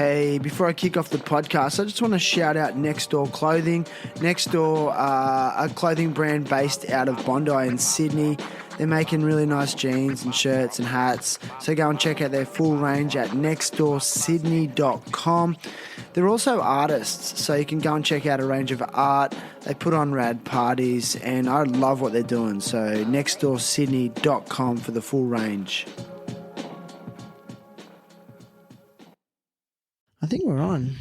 Hey, before I kick off the podcast, I just want to shout out Next Door Clothing. Next Door, a clothing brand based out of Bondi in Sydney. They're making really nice jeans and shirts and hats. So go and check out their full range at nextdoorsydney.com. They're also artists, so you can go and check out a range of art. They put on rad parties, and I love what they're doing. So nextdoorsydney.com for the full range. I think we're on.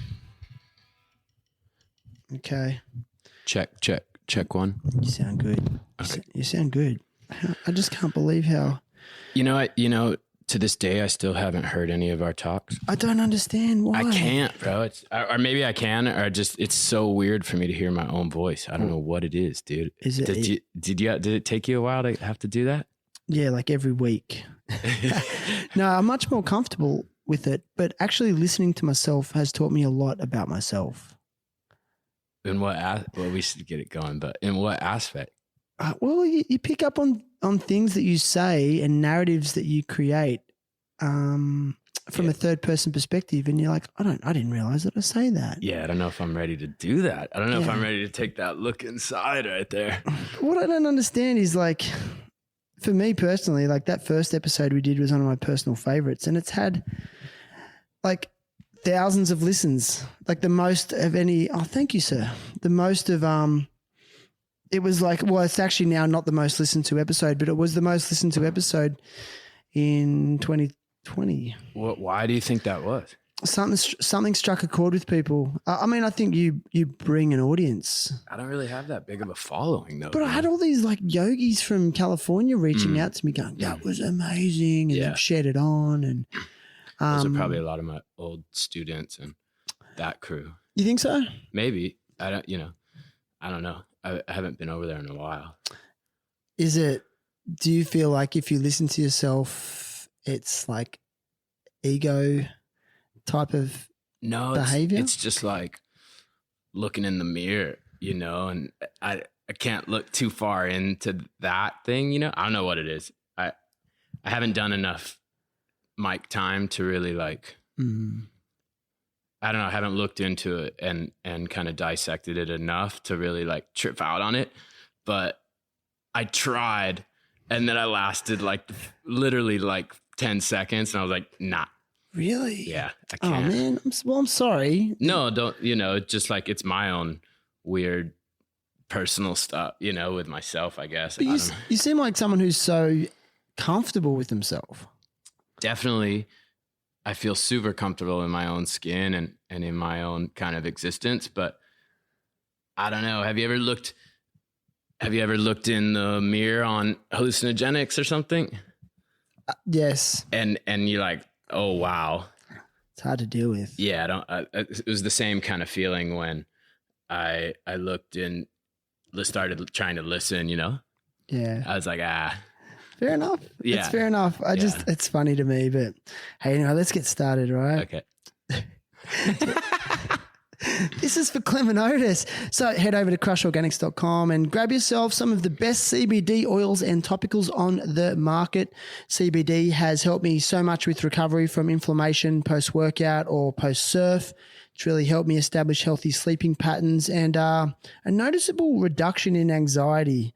Okay. Check one. You sound good. Okay. You sound good. I just can't believe how... You know, to this day, I still haven't heard any of our talks. I don't understand why. I can't, bro. Or maybe I can, or just it's so weird for me to hear my own voice. I don't know what it is, dude. Is it? Did it take you a while to have to do that? Yeah, like every week. No, I'm much more comfortable with it, but actually listening to myself has taught me a lot about myself. In what? Well, we should get it going, but in what aspect? Well, you pick up on things that you say and narratives that you create from a third person perspective, and you're like, I didn't realize that I say that. Yeah, I don't know if I'm ready to do that. I don't know if I'm ready to take that look inside right there. What I don't understand is, like, for me personally, like that first episode we did was one of my personal favorites, and it's had like thousands of listens, like the most of any. Oh, thank you, sir. The most of it was like, well, it's actually now not the most listened to episode, but it was the most listened to episode in 2020. Why do you think that was? Something struck a chord with people. I mean, I think you bring an audience. I don't really have that big of a following, though. But I had all these like yogis from California reaching out to me going, that was amazing. And they've shared it on. And those are probably a lot of my old students and that crew. You think so? Maybe. I don't know. I haven't been over there in a while. Do you feel like if you listen to yourself, it's like ego type of behavior? It's just like looking in the mirror, and I can't look too far into that thing, I don't know what it is. I haven't done enough mic time to really like, I don't know, I haven't looked into it and kind of dissected it enough to really like trip out on it. But I tried, and then I lasted like literally like 10 seconds and I was like, nah. Really? Yeah, I can't. Oh man, I'm sorry. No, don't, just like it's my own weird personal stuff, with myself, I guess. But you seem like someone who's so comfortable with himself. Definitely. I feel super comfortable in my own skin and in my own kind of existence, but I don't know. Have you ever looked in the mirror on hallucinogenics or something? Yes. And you're like, oh, wow. It's hard to deal with. Yeah. It was the same kind of feeling when I looked and started trying to listen, Yeah. I was like, Fair enough. Yeah. It's fair enough. It's funny to me, but hey, anyway, let's get started, right? Okay. This is for Clem and Otis. So head over to crushorganics.com and grab yourself some of the best CBD oils and topicals on the market. CBD has helped me so much with recovery from inflammation post-workout or post-surf. It's really helped me establish healthy sleeping patterns and a noticeable reduction in anxiety.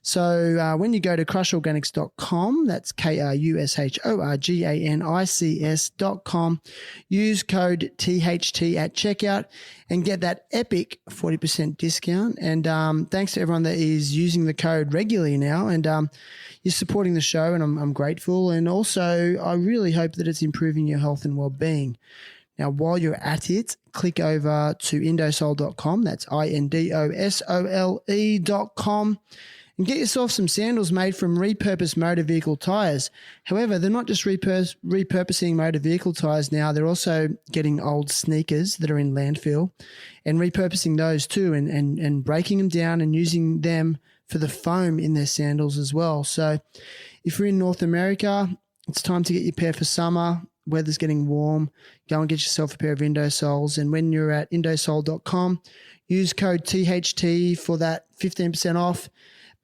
So when you go to crushorganics.com, that's KRUSHORGANICS.com, use code THT at checkout and get that epic 40% discount. And thanks to everyone that is using the code regularly now. And you're supporting the show, and I'm grateful. And also, I really hope that it's improving your health and well-being. Now, while you're at it, click over to indosole.com. That's INDOSOLE.com. And get yourself some sandals made from repurposed motor vehicle tires. However, they're not just repurposing motor vehicle tires now. They're also getting old sneakers that are in landfill and repurposing those too, and breaking them down and using them for the foam in their sandals as well. So if you're in North America, it's time to get your pair for summer. Weather's getting warm. Go and get yourself a pair of Indosoles. And when you're at indosole.com, use code THT for that 15% off.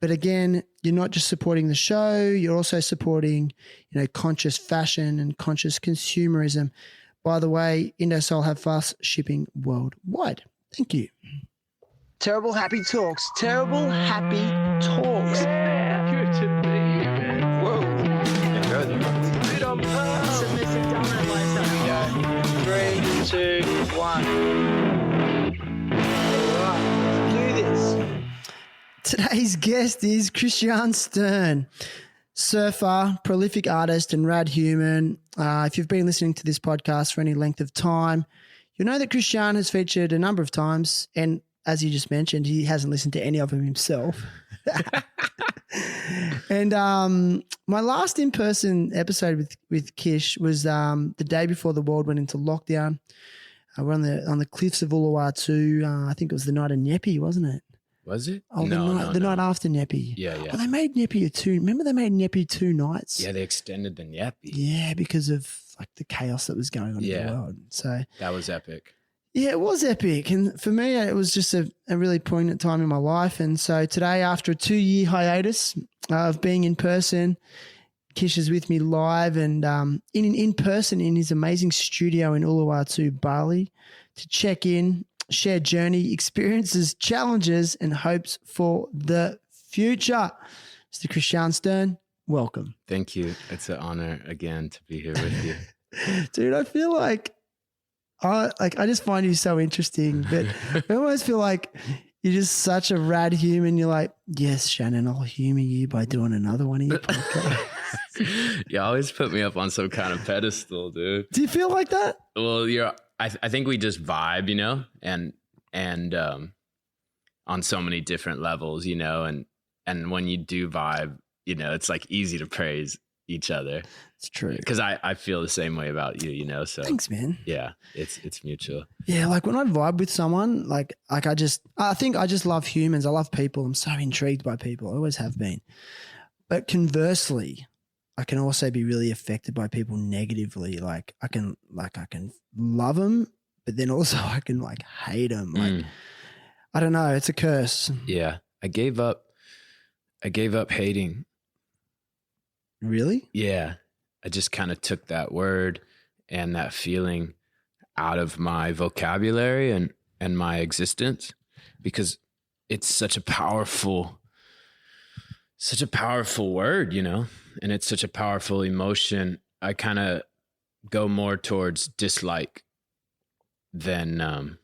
But again, you're not just supporting the show, you're also supporting, conscious fashion and conscious consumerism By the way, Indosol have fast shipping worldwide. Thank you. Terrible Happy Talks. Terrible Happy Talks. Yeah, good to be here, man. Whoa. Yeah. 3, 2, 1. All right, let's do this. Today's guest is Kristyan Stjerne, surfer, prolific artist, and Rad Human. If you've been listening to this podcast for any length of time, you know that Kristyan has featured a number of times, and as you just mentioned, he hasn't listened to any of them himself. And my last in-person episode with Kish was the day before the world went into lockdown. We're on the cliffs of Uluwatu. I think it was the night of Nyepi, wasn't it? Was it? Oh, the night after Nyepi. Yeah. Oh, they made Nyepi remember they made Nyepi 2 nights? Yeah, they extended the Nyepi. Yeah, because of like the chaos that was going on in the world. So that was epic. Yeah, it was epic. And for me, it was just a really poignant time in my life. And so today, after a 2-year hiatus of being in person, Kish is with me live and in person in his amazing studio in Uluwatu Bali to check in, share journey, experiences, challenges, and hopes for the future. Mr. Kristyan Stjerne, welcome. Thank you. It's an honor again to be here with you. Dude, I feel like I just find you so interesting, but I almost feel like you're just such a rad human. You're like, yes, Shannon, I'll humor you by doing another one of your podcasts. You always put me up on some kind of pedestal, dude. Do you feel like that? Well, I think we just vibe, you know, and on so many different levels, you know, and when you do vibe, you know, it's like easy to praise each other. It's true. Because I feel the same way about you, you know, so. Thanks, man. Yeah, it's mutual. Yeah, like when I vibe with someone, like I think I just love humans. I love people. I'm so intrigued by people. I always have been. But conversely, I can also be really affected by people negatively. Like I can love them, but then also I can like hate them. Like I don't know. It's a curse. Yeah, I gave up hating. Really? Yeah, I just kind of took that word and that feeling out of my vocabulary and my existence because it's such a powerful word, you know, and it's such a powerful emotion. I kind of go more towards dislike than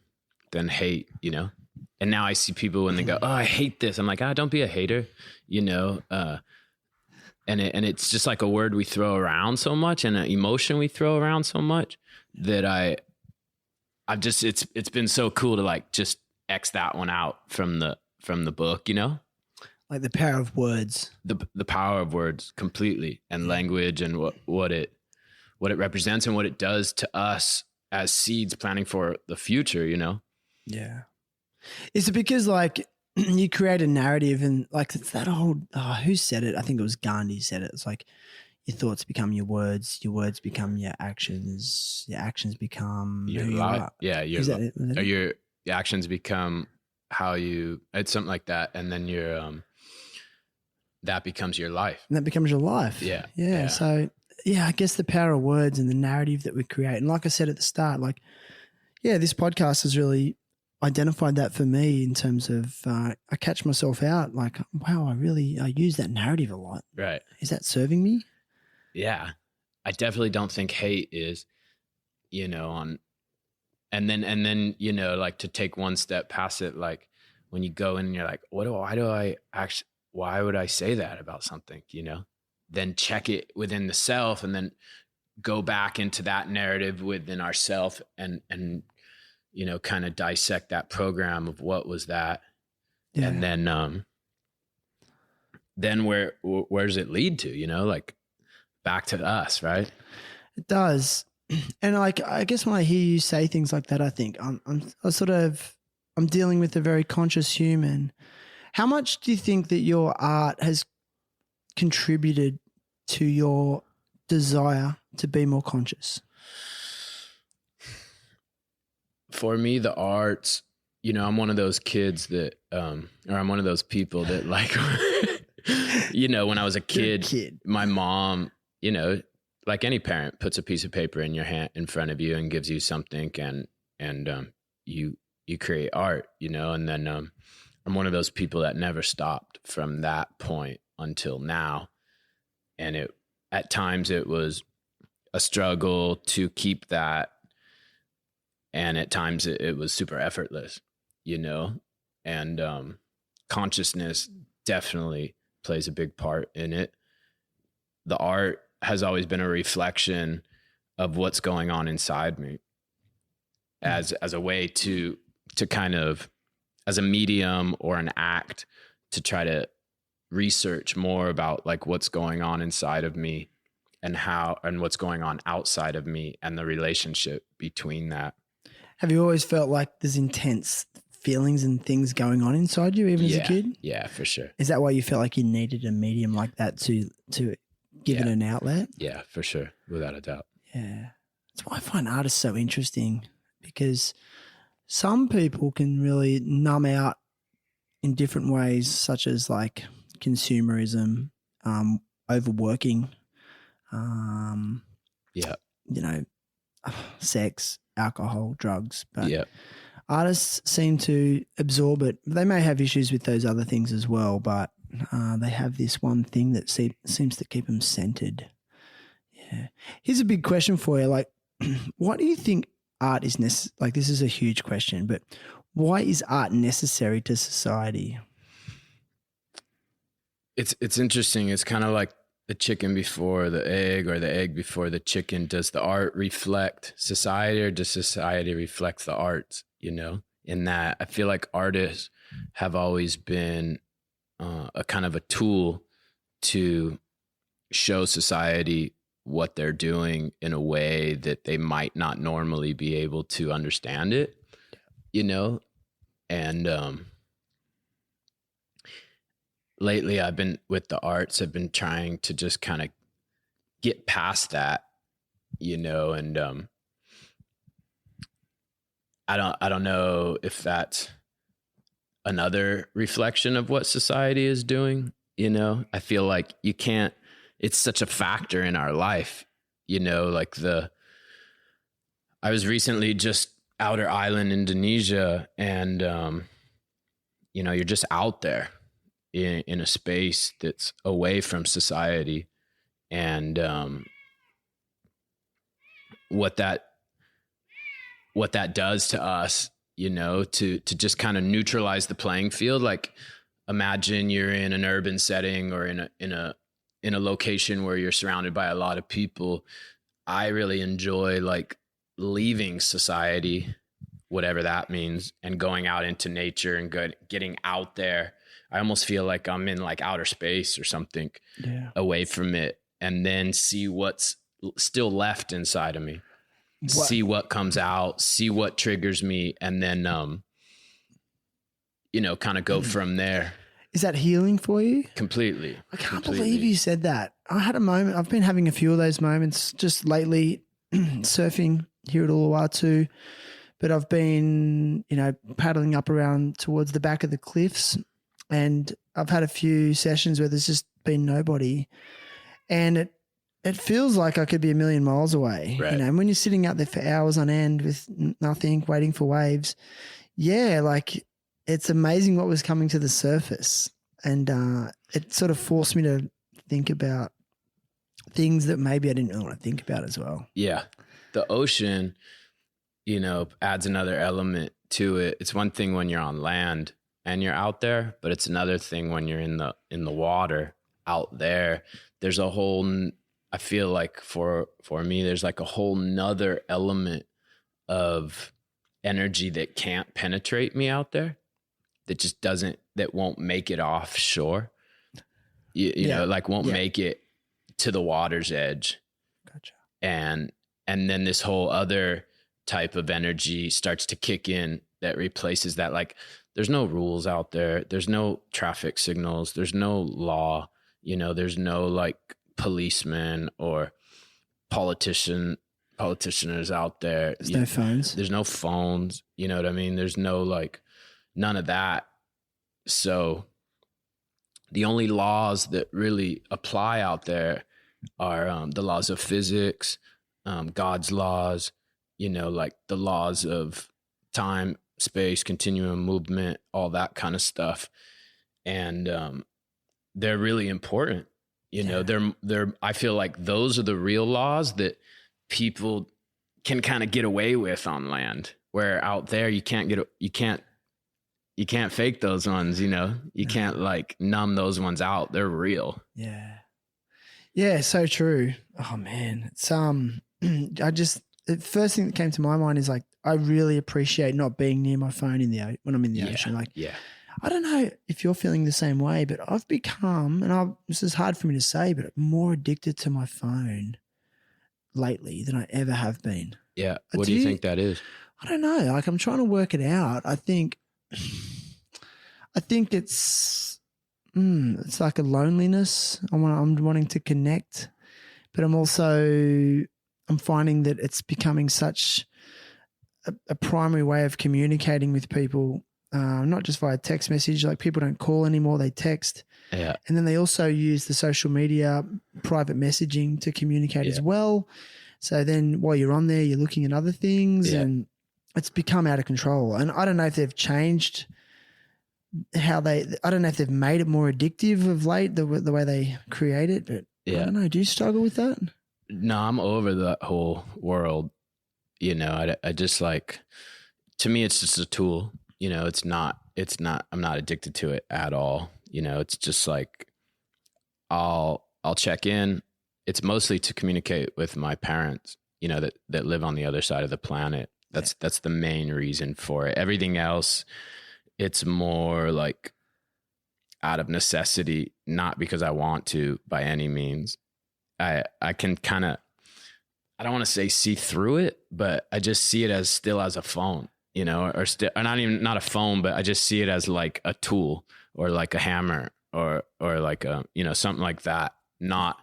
hate, you know. And now I see people when they go, "Oh, I hate this." I'm like, don't be a hater, you know. And it's just like a word we throw around so much and an emotion we throw around so much that I've just it's been so cool to like just X that one out from the book, you know. Like the power of words. The power of words completely, and language, and what it represents and what it does to us as seeds planting for the future, you know? Yeah. Is it because like you create a narrative and like it's that old, who said it? I think it was Gandhi said it. It's like your thoughts become your words become your actions become your who you life. are. Yeah. Your Actions become how you, it's something like that. And then that becomes your life. And that becomes your life. Yeah. So yeah, I guess the power of words and the narrative that we create. And like I said at the start, like, yeah, this podcast has really identified that for me in terms of I catch myself out like, wow, I use that narrative a lot. Right. Is that serving me? Yeah. I definitely don't think hate is, you know, and then, you know, like to take one step past it, like when you go in and you're like, why would I say that about something, you know? Then check it within the self and then go back into that narrative within ourself and you know, kind of dissect that program of what was that. Yeah. And then where does it lead to, you know, like back to us, right? It does. And like, I guess when I hear you say things like that, I think I'm dealing with a very conscious human. How much do you think that your art has contributed to your desire to be more conscious? For me, the arts, you know, I'm one of those kids that, or I'm one of those people that like, you know, when I was a kid, my mom, you know, like any parent puts a piece of paper in your hand in front of you and gives you something, and you create art, you know. And then I'm one of those people that never stopped from that point until now. And at times it was a struggle to keep that, and at times it was super effortless, you know. And consciousness definitely plays a big part in it. The art has always been a reflection of what's going on inside me, as a way to kind of, as a medium or an act, to try to research more about like what's going on inside of me and what's going on outside of me and the relationship between that. Have you always felt like there's intense feelings and things going on inside you, even as a kid? Yeah, for sure. Is that why you felt like you needed a medium like that to give it an outlet? Yeah, for sure. Without a doubt. Yeah. That's why I find artists so interesting, because some people can really numb out in different ways, such as like consumerism, overworking, you know, sex, alcohol, drugs. But artists seem to absorb it. They may have issues with those other things as well, but they have this one thing that seems to keep them centered. Yeah. Here's a big question for you. Like, what do you think art is necessary? Like, this is a huge question, but why is art necessary to society? It's interesting. It's kind of like the chicken before the egg, or the egg before the chicken. Does the art reflect society, or does society reflect the arts? You know, in that I feel like artists have always been a kind of a tool to show society what they're doing in a way that they might not normally be able to understand it, you know? And lately I've been with the arts, I've been trying to just kind of get past that, you know? And I don't know if that's another reflection of what society is doing, you know? I feel like you can't, it's such a factor in our life, you know, like I was recently just outer island, Indonesia, and, you know, you're just out there in a space that's away from society. And what that does to us, you know, to just kind of neutralize the playing field. Like, imagine you're in an urban setting or in a location where you're surrounded by a lot of people. I really enjoy like leaving society, whatever that means, and going out into nature and getting out there. I almost feel like I'm in like outer space or something, away from it, and then see what's still left inside of me. See what comes out, see what triggers me, and then, you know, kind of go from there. Is that healing for you? Completely. I can't believe you said that. I had a moment. I've been having a few of those moments just lately, surfing here at Uluwatu, but I've been, you know, paddling up around towards the back of the cliffs, and I've had a few sessions where there's just been nobody, and it feels like I could be a million miles away. Right. You know, and when you're sitting out there for hours on end with nothing, waiting for waves, like it's amazing what was coming to the surface. And it sort of forced me to think about things that maybe I didn't really want to think about as well. Yeah. The ocean, you know, adds another element to it. It's one thing when you're on land and you're out there, but it's another thing when you're in the water out there. There's a whole, I feel like for me, there's like a whole nother element of energy that can't penetrate me out there, that just that won't make it offshore. You know, like won't make it to the water's edge. Gotcha. And then this whole other type of energy starts to kick in that replaces that. Like, there's no rules out there. There's no traffic signals. There's no law. You know, there's no like policemen or politicians out there. There's no phones. There's no phones. You know what I mean? There's no like none of that. So the only laws that really apply out there are the laws of physics, God's laws, like the laws of time, space, continuum, movement, all that kind of stuff. And they're really important. They're I feel like those are the real laws that people can kind of get away with on land, where out there you can't fake those ones, you can't like numb those ones out. They're real. Yeah, so true. Oh man, it's the first thing that came to my mind is like, I really appreciate not being near my phone when I'm in the ocean. Like, I don't know if you're feeling the same way, but I've become, this is hard for me to say, but more addicted to my phone lately than I ever have been. Yeah. What do you think that is? I don't know. Like, I'm trying to work it out. I think it's like a loneliness. I'm wanting to connect, but I'm finding that it's becoming such a primary way of communicating with people, not just via text message. Like, people don't call anymore, they text. Yeah. And then they also use the social media private messaging to communicate as well. So then while you're on there, you're looking at other things and it's become out of control. And I don't know if they've changed I don't know if they've made it more addictive of late, the way they create it, but I don't know. Do you struggle with that? No, I'm over that whole world. I just like, to me, it's just a tool, I'm not addicted to it at all. It's just like, I'll check in. It's mostly to communicate with my parents, that live on the other side of the planet. That's the main reason for it. Everything else, it's more like out of necessity, not because I want to by any means. I can kind of, I don't want to say see through it, but I just see it still as a phone, or not a phone, but I just see it as like a tool or like a hammer or like a, something like that. Not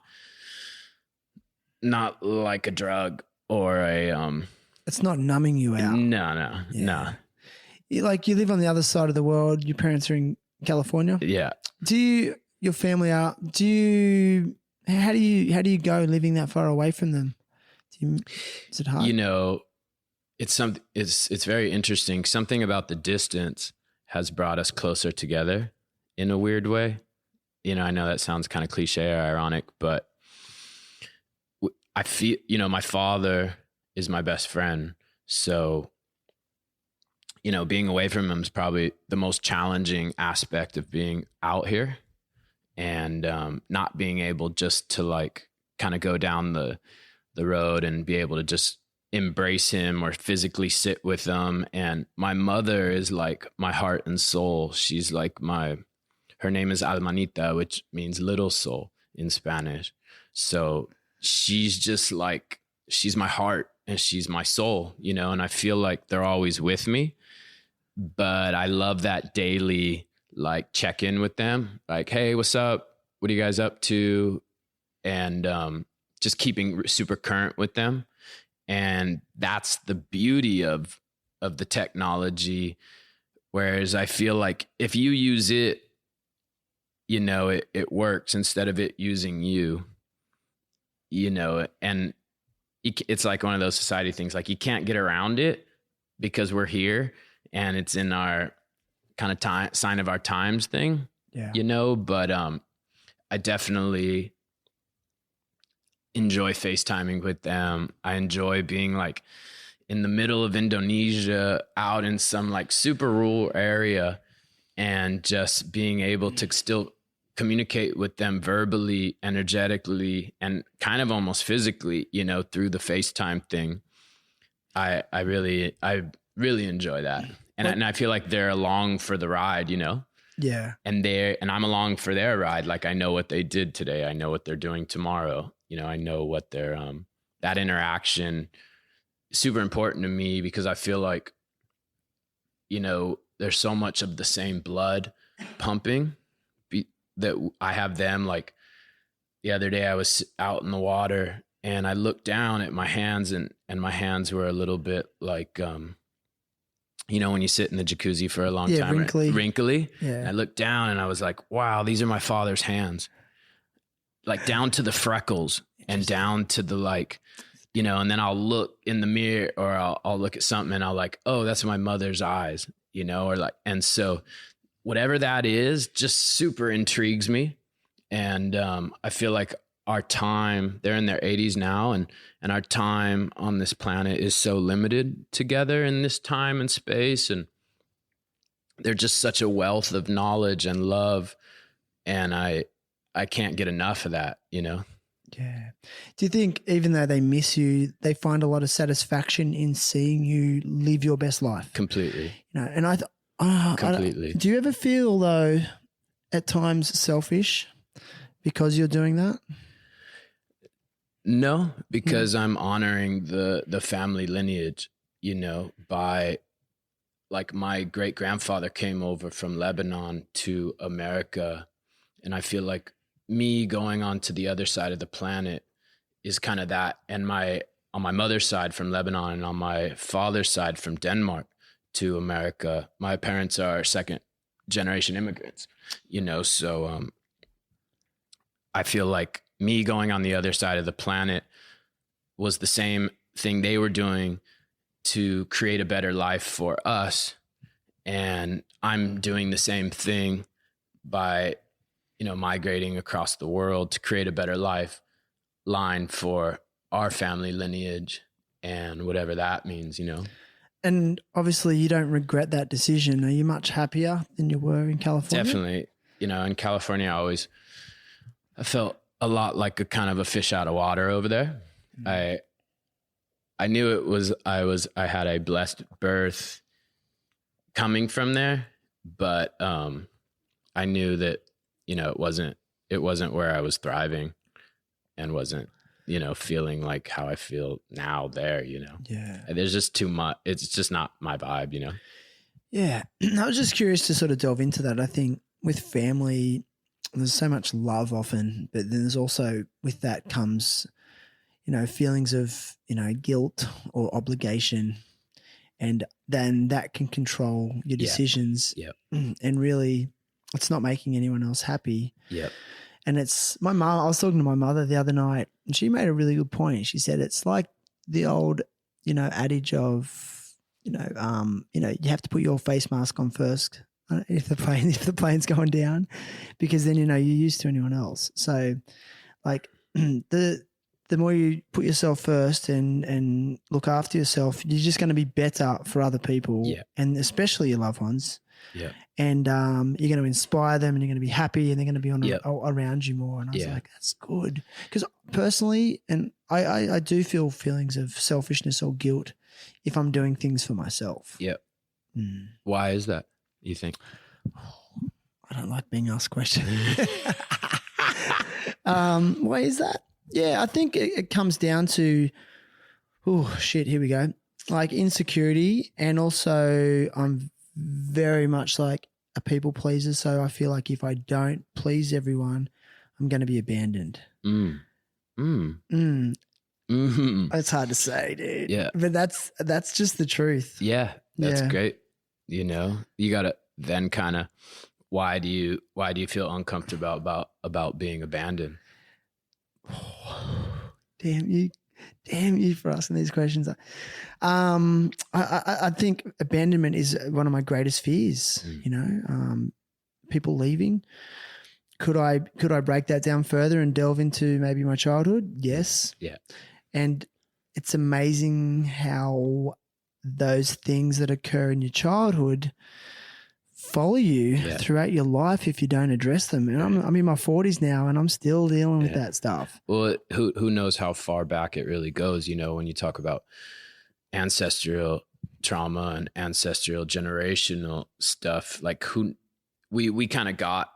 like a drug or a, it's not numbing you out. No. You live on the other side of the world. Your parents are in California. Yeah. Your family how do you go living that far away from them? Is it hard? It's very interesting. Something about the distance has brought us closer together in a weird way. I know that sounds kind of cliche or ironic, but I feel, my father is my best friend. So, being away from him is probably the most challenging aspect of being out here, and not being able just to like kind of go down the road and be able to just embrace him or physically sit with him. And my mother is like my heart and soul. She's like her name is Almanita, which means little soul in Spanish. So she's just like, she's my heart and she's my soul, and I feel like they're always with me. But I love that daily, like, check in with them. Like, hey, what's up? What are you guys up to? And just keeping super current with them. And that's the beauty of the technology. Whereas I feel like if you use it, it works instead of it using you, and it's like one of those society things. Like, you can't get around it because we're here. And it's in our kind of sign of our times thing, but I definitely enjoy FaceTiming with them. I enjoy being like in the middle of Indonesia, out in some like super rural area, and just being able to still communicate with them verbally, energetically, and kind of almost physically, through the FaceTime thing. I really enjoy that. And I feel like they're along for the ride, Yeah. And I'm along for their ride. Like, I know what they did today. I know what they're doing tomorrow. I know what their, that interaction is super important to me, because I feel like, there's so much of the same blood pumping that I have them. Like, the other day I was out in the water and I looked down at my hands and my hands were a little bit like, when you sit in the jacuzzi for a long time, wrinkly. Yeah. I looked down and I was like, wow, these are my father's hands, like down to the freckles. and down to the like, you know, and then I'll look in the mirror or I'll look at something and I'll like, oh, that's my mother's eyes, you know, or like, and so whatever that is just super intrigues me. And I feel like our time, they're in their 80s now, and our time on this planet is so limited together in this time and space. And they're just such a wealth of knowledge and love. And I can't get enough of that, you know? Yeah. Do you think even though they miss you, they find a lot of satisfaction in seeing you live your best life? Completely. You know, and Completely. Do you ever feel though at times selfish because you're doing that? No, because I'm honoring the family lineage, you know, by like my great grandfather came over from Lebanon to America. And I feel like me going on to the other side of the planet is kind of that. And on my mother's side from Lebanon and on my father's side from Denmark to America, my parents are second generation immigrants, you know? So, I feel like me going on the other side of the planet was the same thing they were doing to create a better life for us. And I'm doing the same thing by, you know, migrating across the world to create a better life line for our family lineage and whatever that means, you know. And obviously you don't regret that decision. Are you much happier than you were in California? Definitely. You know, in California, I felt a lot like a kind of a fish out of water over there. Mm. I knew I had a blessed birth coming from there, but I knew that, you know, it wasn't where I was thriving and wasn't, you know, feeling like how I feel now there, you know. Yeah. There's just too much. It's just not my vibe, you know. Yeah. I was just curious to sort of delve into that. I think with family, there's so much love often, but then there's also with that comes, you know, feelings of, you know, guilt or obligation. And then that can control your decisions. Yep. And really, it's not making anyone else happy. Yep. And it's my mom. I was talking to my mother the other night, and she made a really good point. She said it's like the old, you know, adage of, you know, you have to put your face mask on first if the plane's going down, because then, you know, you're used to anyone else. So, like the more you put yourself first and look after yourself, you're just going to be better for other people, and especially your loved ones. Yeah. And you're going to inspire them, and you're going to be happy, and they're going to be around you more. And I was like, that's good. Because personally, and I do feel feelings of selfishness or guilt if I'm doing things for myself. Yep. Why is that, you think? I don't like being asked questions. Why is that? Yeah, I think it comes down to, here we go. Like insecurity, and also I'm very much like a people pleaser. So I feel like if I don't please everyone, I'm going to be abandoned. Mm-hmm. It's hard to say, dude. Yeah. But that's just the truth. Yeah. That's great. You know, you got to then kind of, why do you feel uncomfortable about being abandoned? Damn you for asking these questions. I think abandonment is one of my greatest fears. You know, people leaving. Could I break that down further and delve into maybe my childhood? Yes. Yeah. And it's amazing how those things that occur in your childhood follow you throughout your life if you don't address them. And I'm in my 40s now, and I'm still dealing with that stuff. Well, who knows how far back it really goes, you know, when you talk about ancestral trauma and ancestral generational stuff, like we kind of got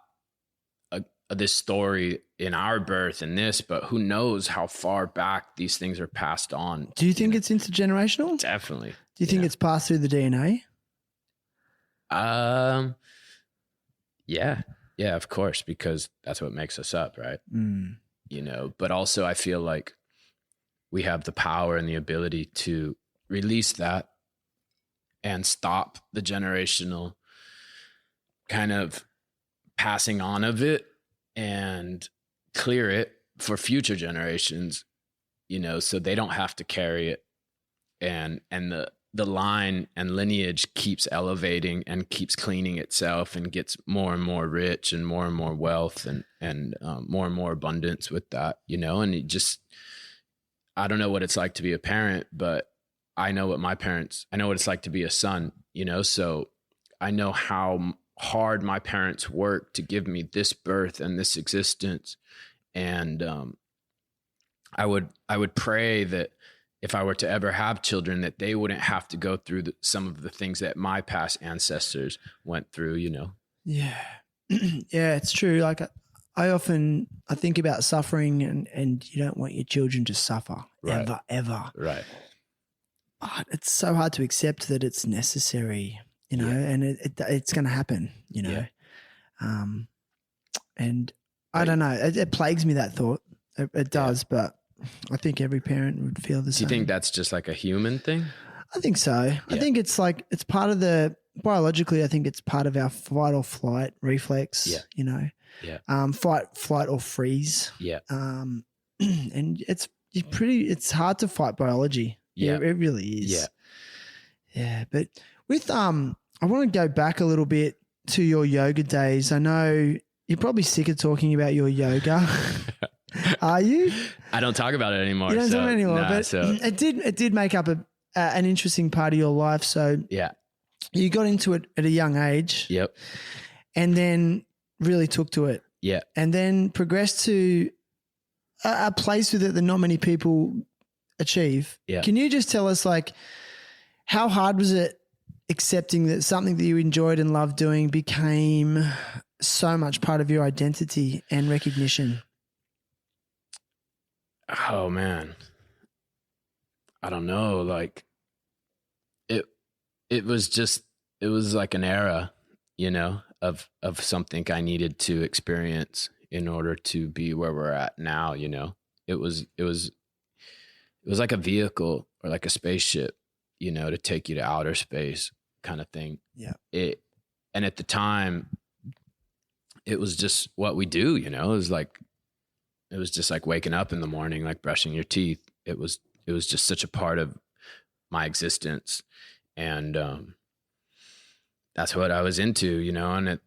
this story in our birth and this, but who knows how far back these things are passed on. Do you think it's intergenerational? Definitely. Do you think it's passed through the DNA? Yeah, of course, because that's what makes us up, right? You know, but also I feel like we have the power and the ability to release that and stop the generational kind of passing on of it and clear it for future generations, you know, so they don't have to carry it. And the line and lineage keeps elevating and keeps cleaning itself and gets more and more rich and more wealth and more and more abundance with that, you know. And it just, I don't know what it's like to be a parent, but I know what it's like to be a son, you know. So I know how hard my parents worked to give me this birth and this existence. And I would pray that if I were to ever have children, that they wouldn't have to go through some of the things that my past ancestors went through, you know? Yeah. Yeah, it's true. Like I think about suffering and you don't want your children to suffer ever. Right. But it's so hard to accept that it's necessary, you know, and it's going to happen, you know? Yeah. And I don't know, it plagues me, that thought. It does, but I think every parent would feel the same. Do you think that's just like a human thing? I think so. Yeah. I think it's like, it's part of biologically, I think it's part of our fight or flight reflex, you know, fight, flight or freeze. Yeah. And it's hard to fight biology. Yeah. It really is. Yeah. Yeah. But with, I want to go back a little bit to your yoga days. I know you're probably sick of talking about your yoga. Are you? I don't talk about it anymore. You don't talk about it anymore, but it did make up an interesting part of your life. So yeah, you got into it at a young age. Yep. And then really took to it. Yeah. And then progressed to a place with it that not many people achieve. Yeah. Can you just tell us, like, how hard was it accepting that something that you enjoyed and loved doing became so much part of your identity and recognition? Oh man, I don't know. Like it was like an era, you know, of something I needed to experience in order to be where we're at now. You know, it was like a vehicle or like a spaceship, you know, to take you to outer space kind of thing. Yeah. And at the time it was just what we do, you know. It was just like waking up in the morning, like brushing your teeth. It was just such a part of my existence. And that's what I was into, you know. And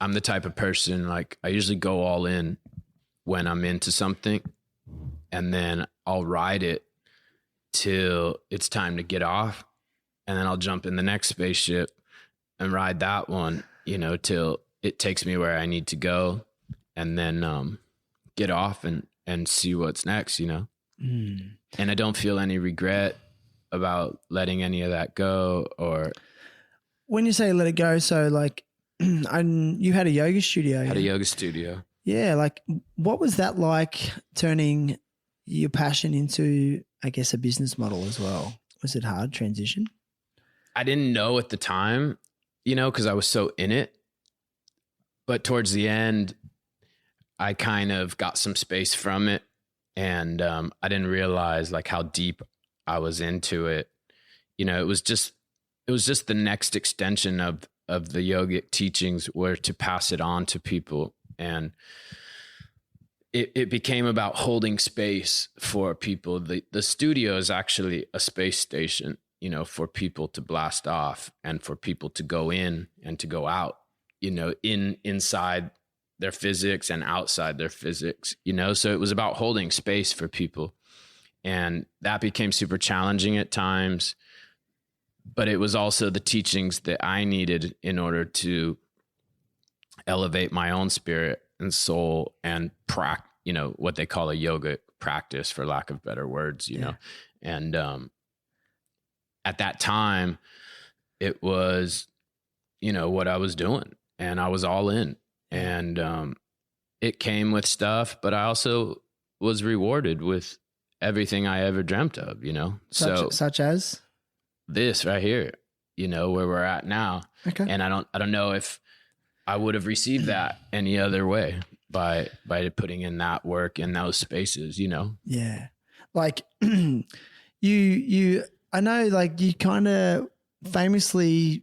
I'm the type of person, like, I usually go all in when I'm into something, and then I'll ride it till it's time to get off. And then I'll jump in the next spaceship and ride that one, you know, till it takes me where I need to go. And then, get off and see what's next, you know? Mm. And I don't feel any regret about letting any of that go. Or when you say let it go, so like you had a yoga studio. Had a yoga studio. Yeah. Like, what was that like, turning your passion into, I guess, a business model as well? Was it hard transition? I didn't know at the time, you know, because I was so in it. But towards the end, I kind of got some space from it, and I didn't realize like how deep I was into it. You know, it was just the next extension of the yogic teachings, were to pass it on to people. And it became about holding space for people. The studio is actually a space station, you know, for people to blast off and for people to go in and to go out, you know, inside their physics and outside their physics, you know? So it was about holding space for people. And that became super challenging at times, but it was also the teachings that I needed in order to elevate my own spirit and soul and you know, what they call a yoga practice, for lack of better words, you know? And, at that time it was, you know, what I was doing, and I was all in. And it came with stuff, but I also was rewarded with everything I ever dreamt of, you know? Such as this right here, you know, where we're at now. Okay. And I don't know if I would have received that any other way by putting in that work in those spaces, you know? Yeah. Like I know, like, you kind of famously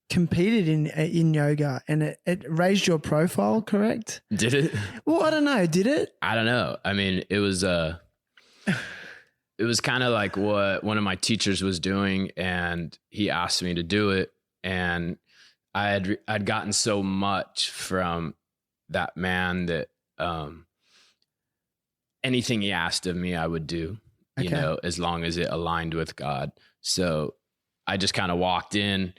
competed in yoga, and it raised your profile, correct? Did it? Well, I don't know. Did it? I don't know. I mean, it was kind of like what one of my teachers was doing, and he asked me to do it, and I'd gotten so much from that man that anything he asked of me, I would do, you know, as long as it aligned with God. So I just kind of walked in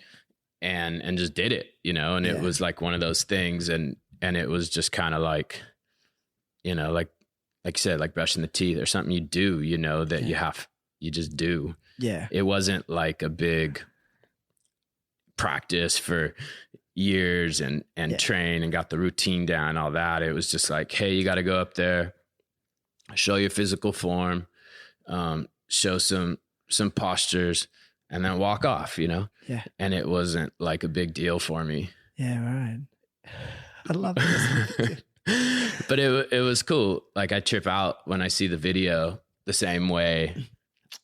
and just did it, you know, and it was like one of those things. And it was just kind of like, you know, like you said, like brushing the teeth or something you do, you know, that you just do. Yeah. It wasn't like a big practice for years and train and got the routine down and all that. It was just like, hey, you got to go up there, show your physical form, show some postures, and then walk off, you know? Yeah. And it wasn't like a big deal for me. Yeah, right. I love this. But it was cool. Like I trip out when I see the video the same way.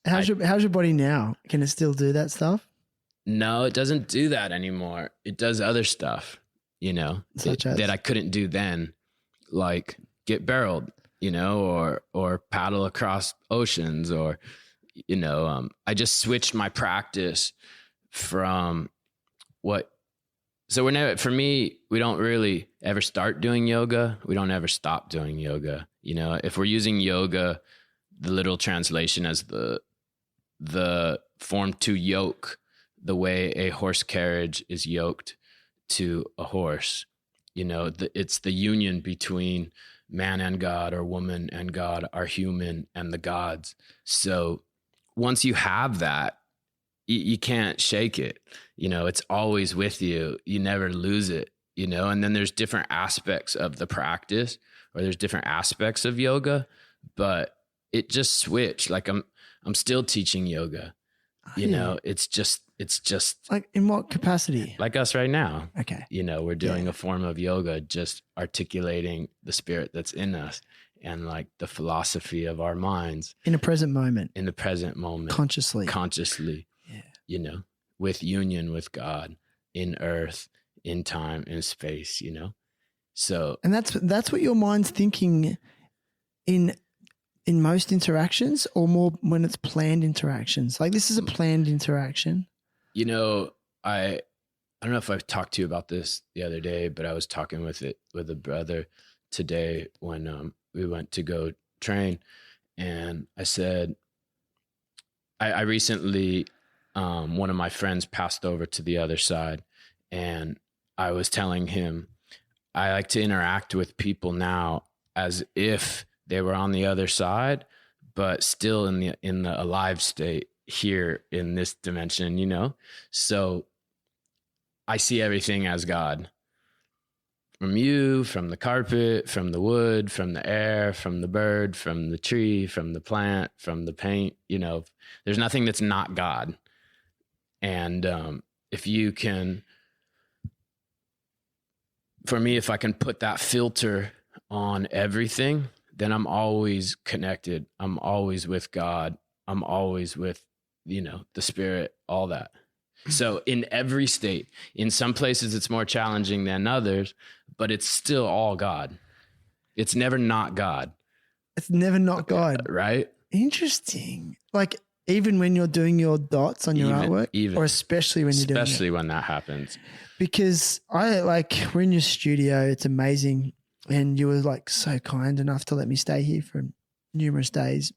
How's your body now? Can it still do that stuff? No, it doesn't do that anymore. It does other stuff, you know, that I couldn't do then, like get barreled, you know, or paddle across oceans, or, you know, I just switched my practice from for me, we don't really ever start doing yoga. We don't ever stop doing yoga. You know, if we're using yoga, the literal translation as the form to yoke, the way a horse carriage is yoked to a horse, you know, it's the union between man and God, or woman and God, or human and the gods. So once you have that, you can't shake it. You know, it's always with you. You never lose it, you know? And then there's different aspects of the practice, or there's different aspects of yoga, but it just switched. Like I'm still teaching yoga, you know, it's just like in what capacity? Like us right now. Okay. You know, we're doing a form of yoga, just articulating the spirit that's in us and like the philosophy of our minds in the present moment, consciously, you know, with union with God in earth, in time, in space, you know? So, and that's what your mind's thinking in most interactions, or more when it's planned interactions. Like this is a planned interaction. You know, I don't know if I've talked to you about this the other day, but I was talking with a brother today when we went to go train, and I said, I recently, one of my friends passed over to the other side, and I was telling him, I like to interact with people now as if they were on the other side, but still in the alive state here in this dimension, you know? So I see everything as God. From you, from the carpet, from the wood, from the air, from the bird, from the tree, from the plant, from the paint, you know, there's nothing that's not God. And if you can, for me, if I can put that filter on everything, then I'm always connected. I'm always with God. I'm always with, you know, the spirit, all that. So in every state, in some places it's more challenging than others, but it's still all God. It's never not God. It's never not God. Right? Interesting. Like even when you're doing your dots on your artwork, or especially when you're doing it. Especially when that happens. Because we're in your studio, it's amazing. And you were like so kind enough to let me stay here for numerous days.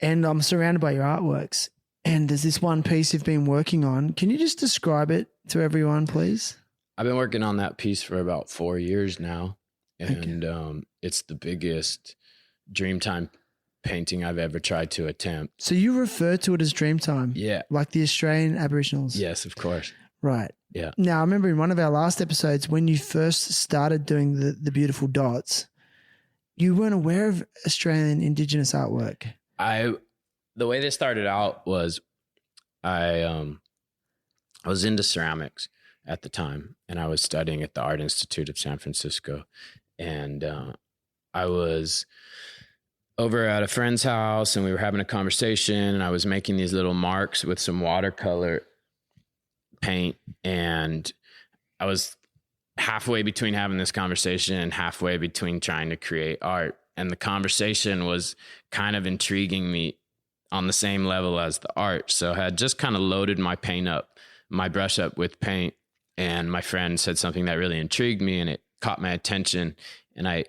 And I'm surrounded by your artworks. And there's this one piece you've been working on. Can you just describe it to everyone, please? I've been working on that piece for about 4 years now. And it's the biggest Dreamtime painting I've ever tried to attempt. So you refer to it as Dreamtime? Yeah. Like the Australian Aboriginals? Yes, of course. Right. Yeah. Now, I remember in one of our last episodes when you first started doing the beautiful dots, you weren't aware of Australian Indigenous artwork. The way this started out was I was into ceramics at the time, and I was studying at the Art Institute of San Francisco, and I was over at a friend's house, and we were having a conversation, and I was making these little marks with some watercolor paint, and I was halfway between having this conversation and halfway between trying to create art. And the conversation was kind of intriguing me on the same level as the art. So I had just kind of loaded my brush up with paint, and my friend said something that really intrigued me, and it caught my attention, and I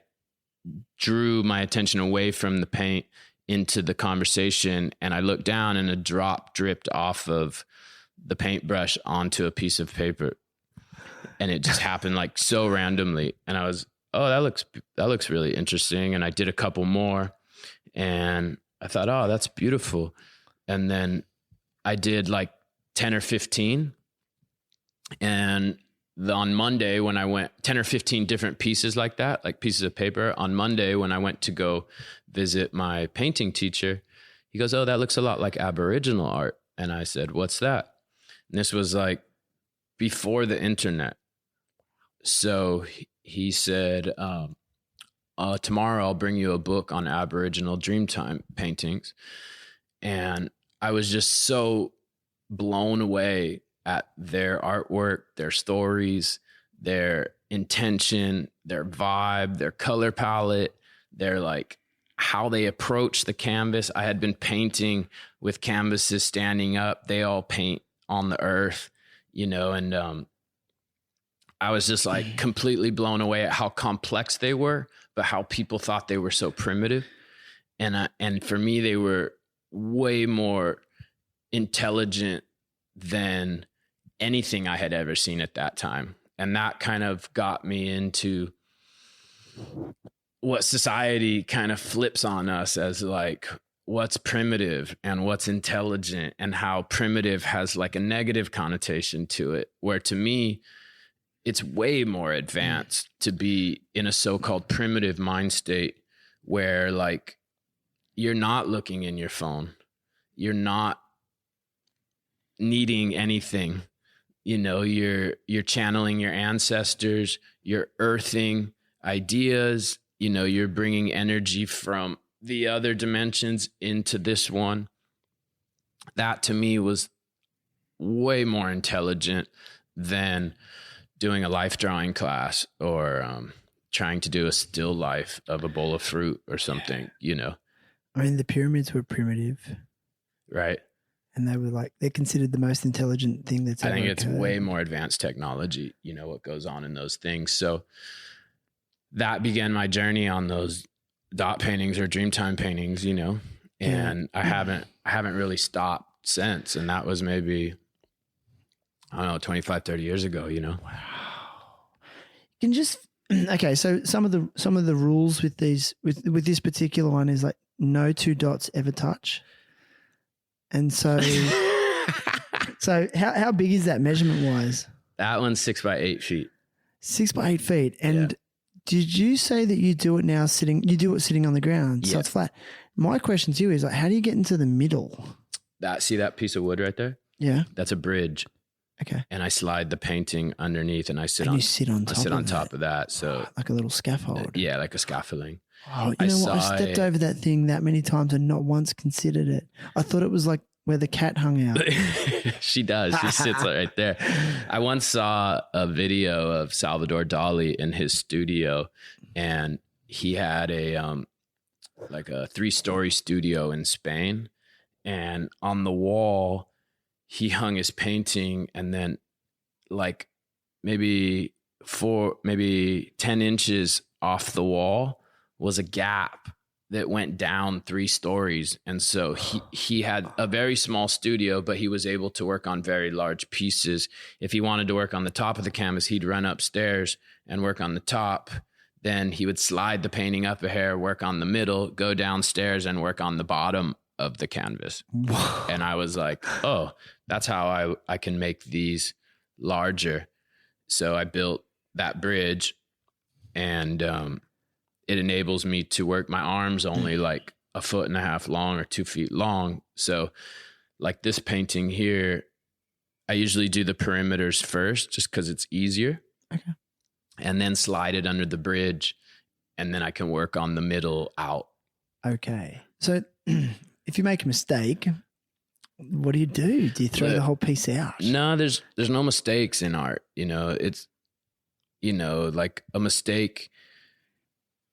drew my attention away from the paint into the conversation, and I looked down and a drop dripped off of the paintbrush onto a piece of paper, and it just happened like so randomly, and I was, oh, that looks really interesting. And I did a couple more, and I thought, oh, that's beautiful. And then I did like 10 or 15, and on Monday when I went 10 or 15 different pieces like that, like pieces of paper, on Monday when I went to go visit my painting teacher, he goes, oh, that looks a lot like Aboriginal art. And I said, what's that? And this was like before the internet. So he said, tomorrow I'll bring you a book on Aboriginal Dreamtime paintings. And I was just so blown away at their artwork, their stories, their intention, their vibe, their color palette, their like how they approach the canvas. I had been painting with canvases standing up. They all paint on the earth, you know, and I was just like completely blown away at how complex they were, but how people thought they were so primitive. And for me, they were way more intelligent than anything I had ever seen at that time. And that kind of got me into what society kind of flips on us as like what's primitive and what's intelligent, and how primitive has like a negative connotation to it, where to me, it's way more advanced to be in a so-called primitive mind state where like you're not looking in your phone. You're not needing anything. You know, you're channeling your ancestors, you're earthing ideas, you know, you're bringing energy from the other dimensions into this one. That to me was way more intelligent than doing a life drawing class or trying to do a still life of a bowl of fruit or something, you know. I mean, the pyramids were primitive. Right. And they were like, they're considered the most intelligent thing that's ever I think it's occurred. way more advanced technology, you know, what goes on in those things. So that began my journey on those dot paintings or Dreamtime paintings, you know, and I haven't really stopped since. And that was maybe, I don't know, 25, 30 years ago, you know. Wow. You can just, okay. So some of the rules with these, with this particular one is like no two dots ever touch. And so, so how big is that measurement wise? That one's 6 by 8 feet. 6 by 8 feet. And did you say that you do it sitting on the ground? So it's flat. My question to you is like, how do you get into the middle? See that piece of wood right there? Yeah. That's a bridge. Okay. And I slide the painting underneath and I sit on top of that. So like a little scaffold. Yeah. Like a scaffolding. Oh, you know what? I stepped over that thing that many times and not once considered it. I thought it was like where the cat hung out. She does. She sits right there. I once saw a video of Salvador Dali in his studio, and he had a 3-story studio in Spain, and on the wall he hung his painting, and then like maybe 10 inches off the wall was a gap that went down 3 stories. And so he had a very small studio, but he was able to work on very large pieces. If he wanted to work on the top of the canvas, he'd run upstairs and work on the top. Then he would slide the painting up a hair, work on the middle, go downstairs and work on the bottom of the canvas. And I was like, oh, that's how I can make these larger. So I built that bridge, and it enables me to work my arms only like 1.5 feet long or 2 feet long. So like this painting here, I usually do the perimeters first just because it's easier. Okay. And then slide it under the bridge, and then I can work on the middle out. Okay. So if you make a mistake, what do? Do you throw the whole piece out? No, there's no mistakes in art. It's, like a mistake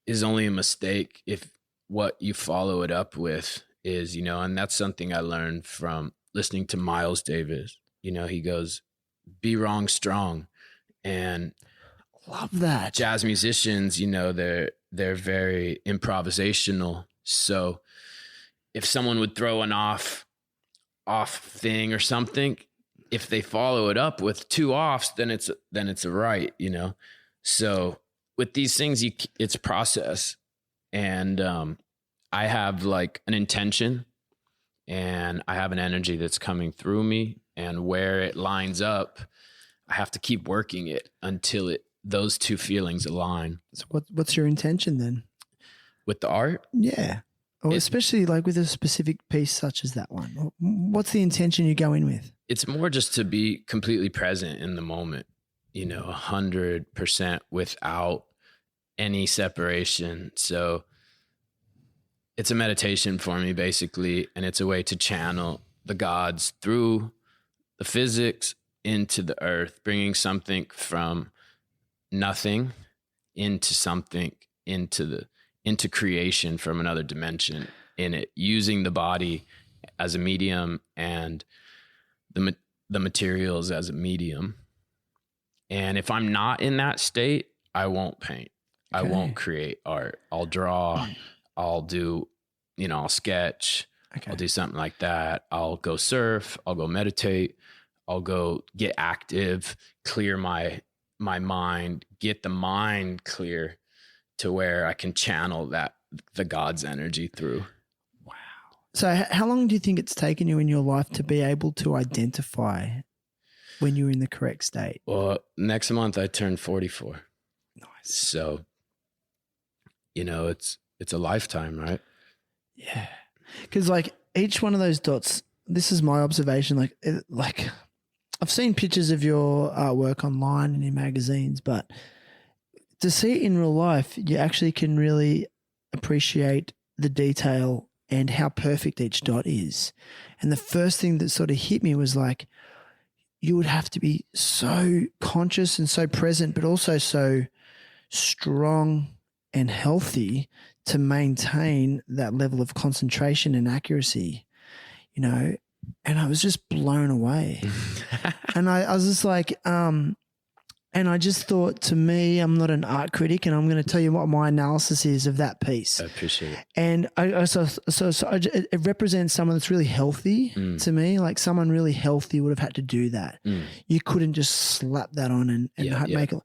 is only a mistake if what you follow it up with is, and that's something I learned from listening to Miles Davis. He goes, be wrong, strong. And love that. Jazz musicians, they're very improvisational. So if someone would throw an off thing or something, if they follow it up with two offs, then it's a right, So with these things, it's a process. And I have like an intention and I have an energy that's coming through me, and where it lines up, I have to keep working it until those two feelings align. So what's your intention then? With the art? Yeah. Or especially like with a specific piece such as that one. What's the intention you go in with? It's more just to be completely present in the moment, 100% without any separation. So it's a meditation for me, basically, and it's a way to channel the gods through the physics into the earth, bringing something from nothing into something, into creation from another dimension in it, using the body as a medium and the materials as a medium. And if I'm not in that state, I won't paint. Okay. I won't create art. I'll draw. I'll do, I'll sketch. Okay. I'll do something like that. I'll go surf. I'll go meditate. I'll go get active, clear my mind, get the mind clear to where I can channel the God's energy through. Wow. So how long do you think it's taken you in your life to be able to identify when you're in the correct state? Well, next month I turn 44. Nice. So, it's a lifetime, right? Yeah. Because like each one of those dots, this is my observation, like I've seen pictures of your artwork online and in magazines, but to see it in real life, you actually can really appreciate the detail and how perfect each dot is. And the first thing that sort of hit me was like, you would have to be so conscious and so present, but also so strong and healthy to maintain that level of concentration and accuracy, and I was just blown away. And I was just like, and I just thought, to me, I'm not an art critic, and I'm going to tell you what my analysis is of that piece. I appreciate it. And it represents someone that's really healthy to me. Like someone really healthy would have had to do that. You couldn't just slap that on and make it.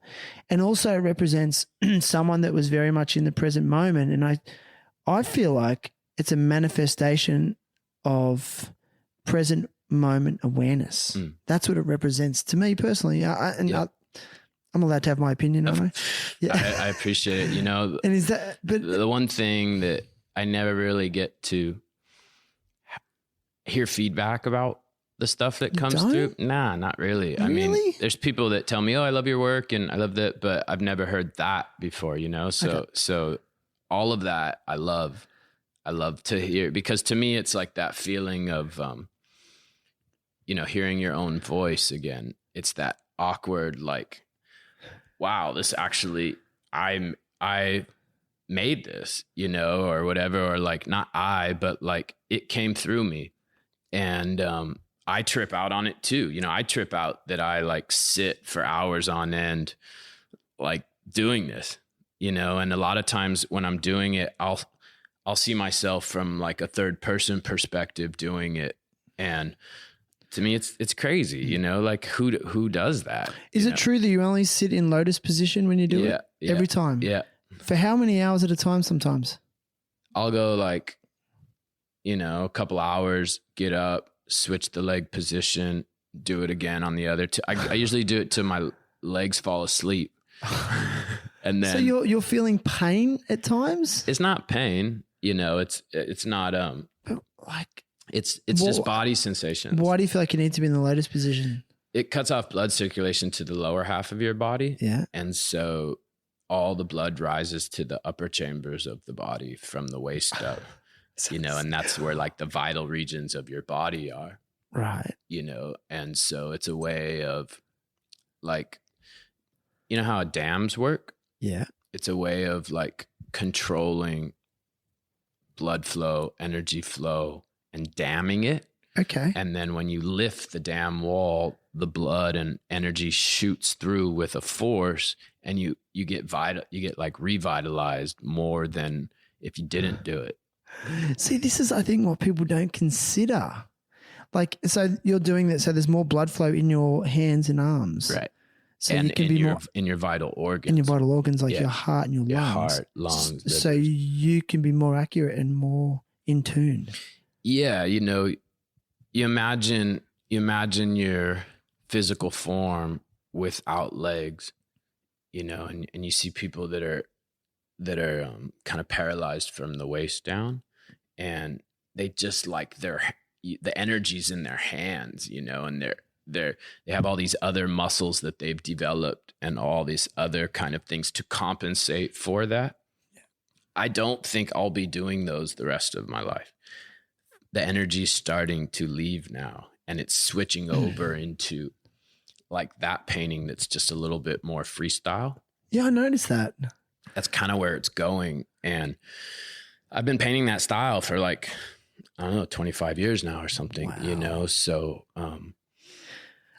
And also it represents someone that was very much in the present moment. And I feel like it's a manifestation of present moment awareness. That's what it represents to me personally. I'm allowed to have my opinion, aren't I? Yeah. I appreciate it. And is that, but the one thing that I never really get to hear feedback about the stuff that comes through. Nah, not really. Really? I mean, there's people that tell me, oh, I love your work and I love that, but I've never heard that before, So all of that I love to hear, because to me, it's like that feeling of, hearing your own voice again. It's that awkward, like, wow, this actually, I made this, or whatever, or like not I, but like it came through me. And I trip out on it too. I trip out that I like sit for hours on end, like doing this, and a lot of times when I'm doing it, I'll see myself from like a third person perspective doing it. And to me, it's crazy, like who does that? Is it true that you only sit in lotus position when you do it? Every time? Yeah. For how many hours at a time sometimes? I'll go like, a couple hours, get up, switch the leg position, do it again on the other two. I usually do it till my legs fall asleep. And then, so you're feeling pain at times? It's not pain, it's not, like, it's just body sensations. Why do you feel like you need to be in the lotus position? It cuts off blood circulation to the lower half of your body. Yeah. And so all the blood rises to the upper chambers of the body from the waist up, and that's where like the vital regions of your body are. Right. you know? And so it's a way of like, you know how dams work? Yeah. It's a way of like controlling blood flow, energy flow, and damming it. Okay. And then when you lift the dam wall, the blood and energy shoots through with a force, and you get like revitalized more than if you didn't do it. See, this is, I think, what people don't consider. Like, so you're doing that, so there's more blood flow in your hands and arms. Right. So and you can be more in your vital organs. in your vital organs, like your heart and your lungs. Heart, lungs. So you can be more accurate and more in tune. Yeah, you know, you imagine your physical form without legs, you know, and you see people that are kind of paralyzed from the waist down, and they just like the energy's in their hands, you know, and they have all these other muscles that they've developed and all these other kind of things to compensate for that. I don't think I'll be doing those the rest of my life. The energy's starting to leave now, and it's switching over into like that painting that's just a little bit more freestyle. Yeah, I noticed that. That's kind of where it's going. And I've been painting that style for like, I don't know, 25 years now or something, you know? So,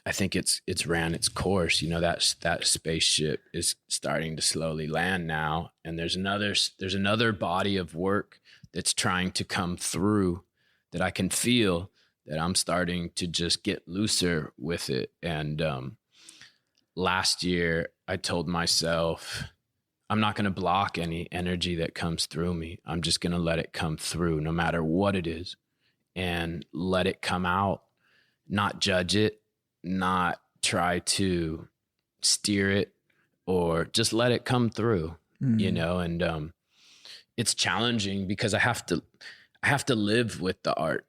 I think it's ran its course, you know, that spaceship is starting to slowly land now. And there's another body of work that's trying to come through that I can feel, that I'm starting to just get looser with it. And, last year I told myself, I'm not going to block any energy that comes through me. I'm just going to let it come through no matter what it is, and let it come out, not judge it, not try to steer it, or just let it come through, you know? And, it's challenging because I have to live with the art,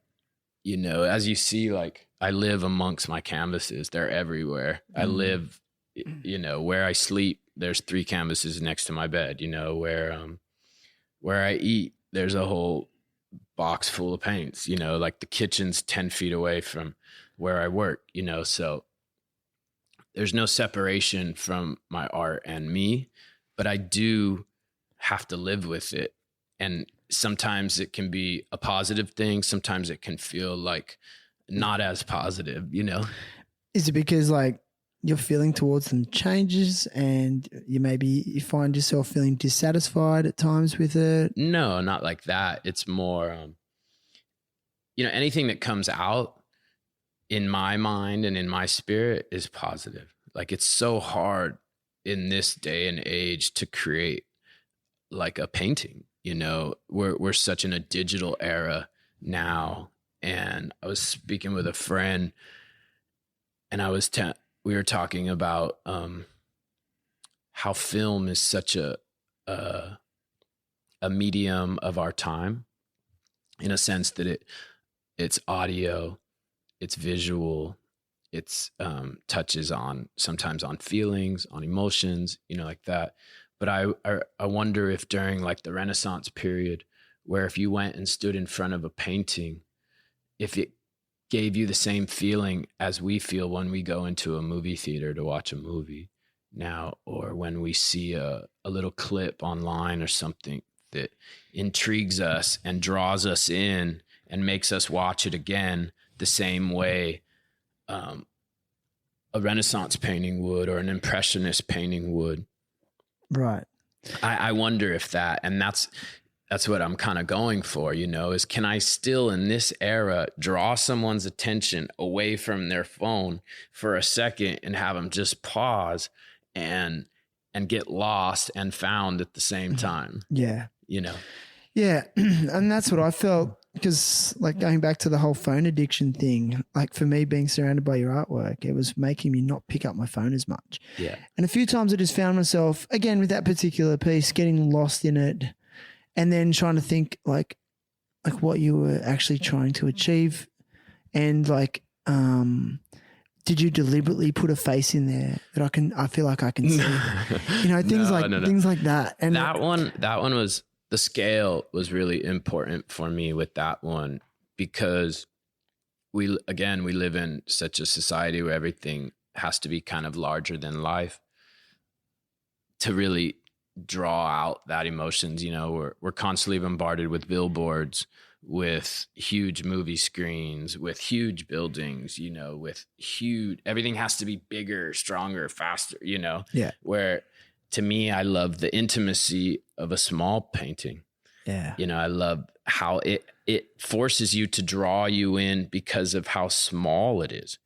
you know, as you see, like I live amongst my canvases. They're everywhere. I live, you know, where I sleep, there's 3 canvases next to my bed, you know, where I eat, there's a whole box full of paints, you know, like the kitchen's 10 feet away from where I work, you know, so there's no separation from my art and me, but I do have to live with it. And sometimes it can be a positive thing. Sometimes it can feel like not as positive, you know? Is it because like you're feeling towards some changes and you find yourself feeling dissatisfied at times with it? No, not like that. It's more, you know, anything that comes out in my mind and in my spirit is positive. Like it's so hard in this day and age to create like a painting, you know, we're such in a digital era now. And I was speaking with a friend, and we were talking about how film is such a medium of our time, in a sense that it's audio, it's visual, it's touches on sometimes on feelings, on emotions, you know, like that. But I wonder if during like the Renaissance period, where if you went and stood in front of a painting, if it gave you the same feeling as we feel when we go into a movie theater to watch a movie now, or when we see a little clip online or something that intrigues us and draws us in and makes us watch it again the same way a Renaissance painting would, or an Impressionist painting would. Right. I wonder if that, and that's what I'm kind of going for, you know, is can I still in this era draw someone's attention away from their phone for a second and have them just pause and get lost and found at the same time? Yeah. You know? Yeah. And that's what I felt, because like going back to the whole phone addiction thing, like for me being surrounded by your artwork, it was making me not pick up my phone as much. Yeah. And a few times I just found myself, again, with that particular piece, getting lost in it and then trying to think like what you were actually trying to achieve. And like, did you deliberately put a face in there that I feel like I can see, you know, things things like that. And that one was, the scale was really important for me with that one, because we live in such a society where everything has to be kind of larger than life to really draw out that emotions. You know, we're constantly bombarded with billboards, with huge movie screens, with huge buildings, you know, with huge, everything has to be bigger, stronger, faster, you know. Yeah. Where to me, I love the intimacy of a small painting. Yeah. You know, I love how it forces you to draw you in because of how small it is,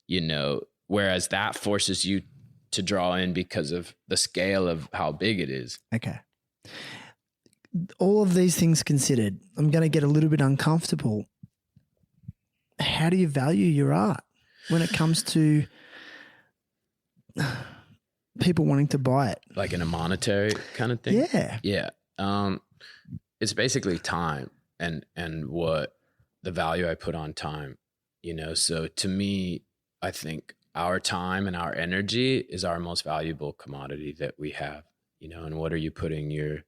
you know, whereas that forces you to draw in because of the scale of how big it is. Okay. All of these things considered, I'm going to get a little bit uncomfortable. How do you value your art when it comes to people wanting to buy it? Like in a monetary kind of thing? Yeah. Yeah. It's basically time and what the value I put on time, you know? So to me, I think our time and our energy is our most valuable commodity that we have, you know, and what are you putting your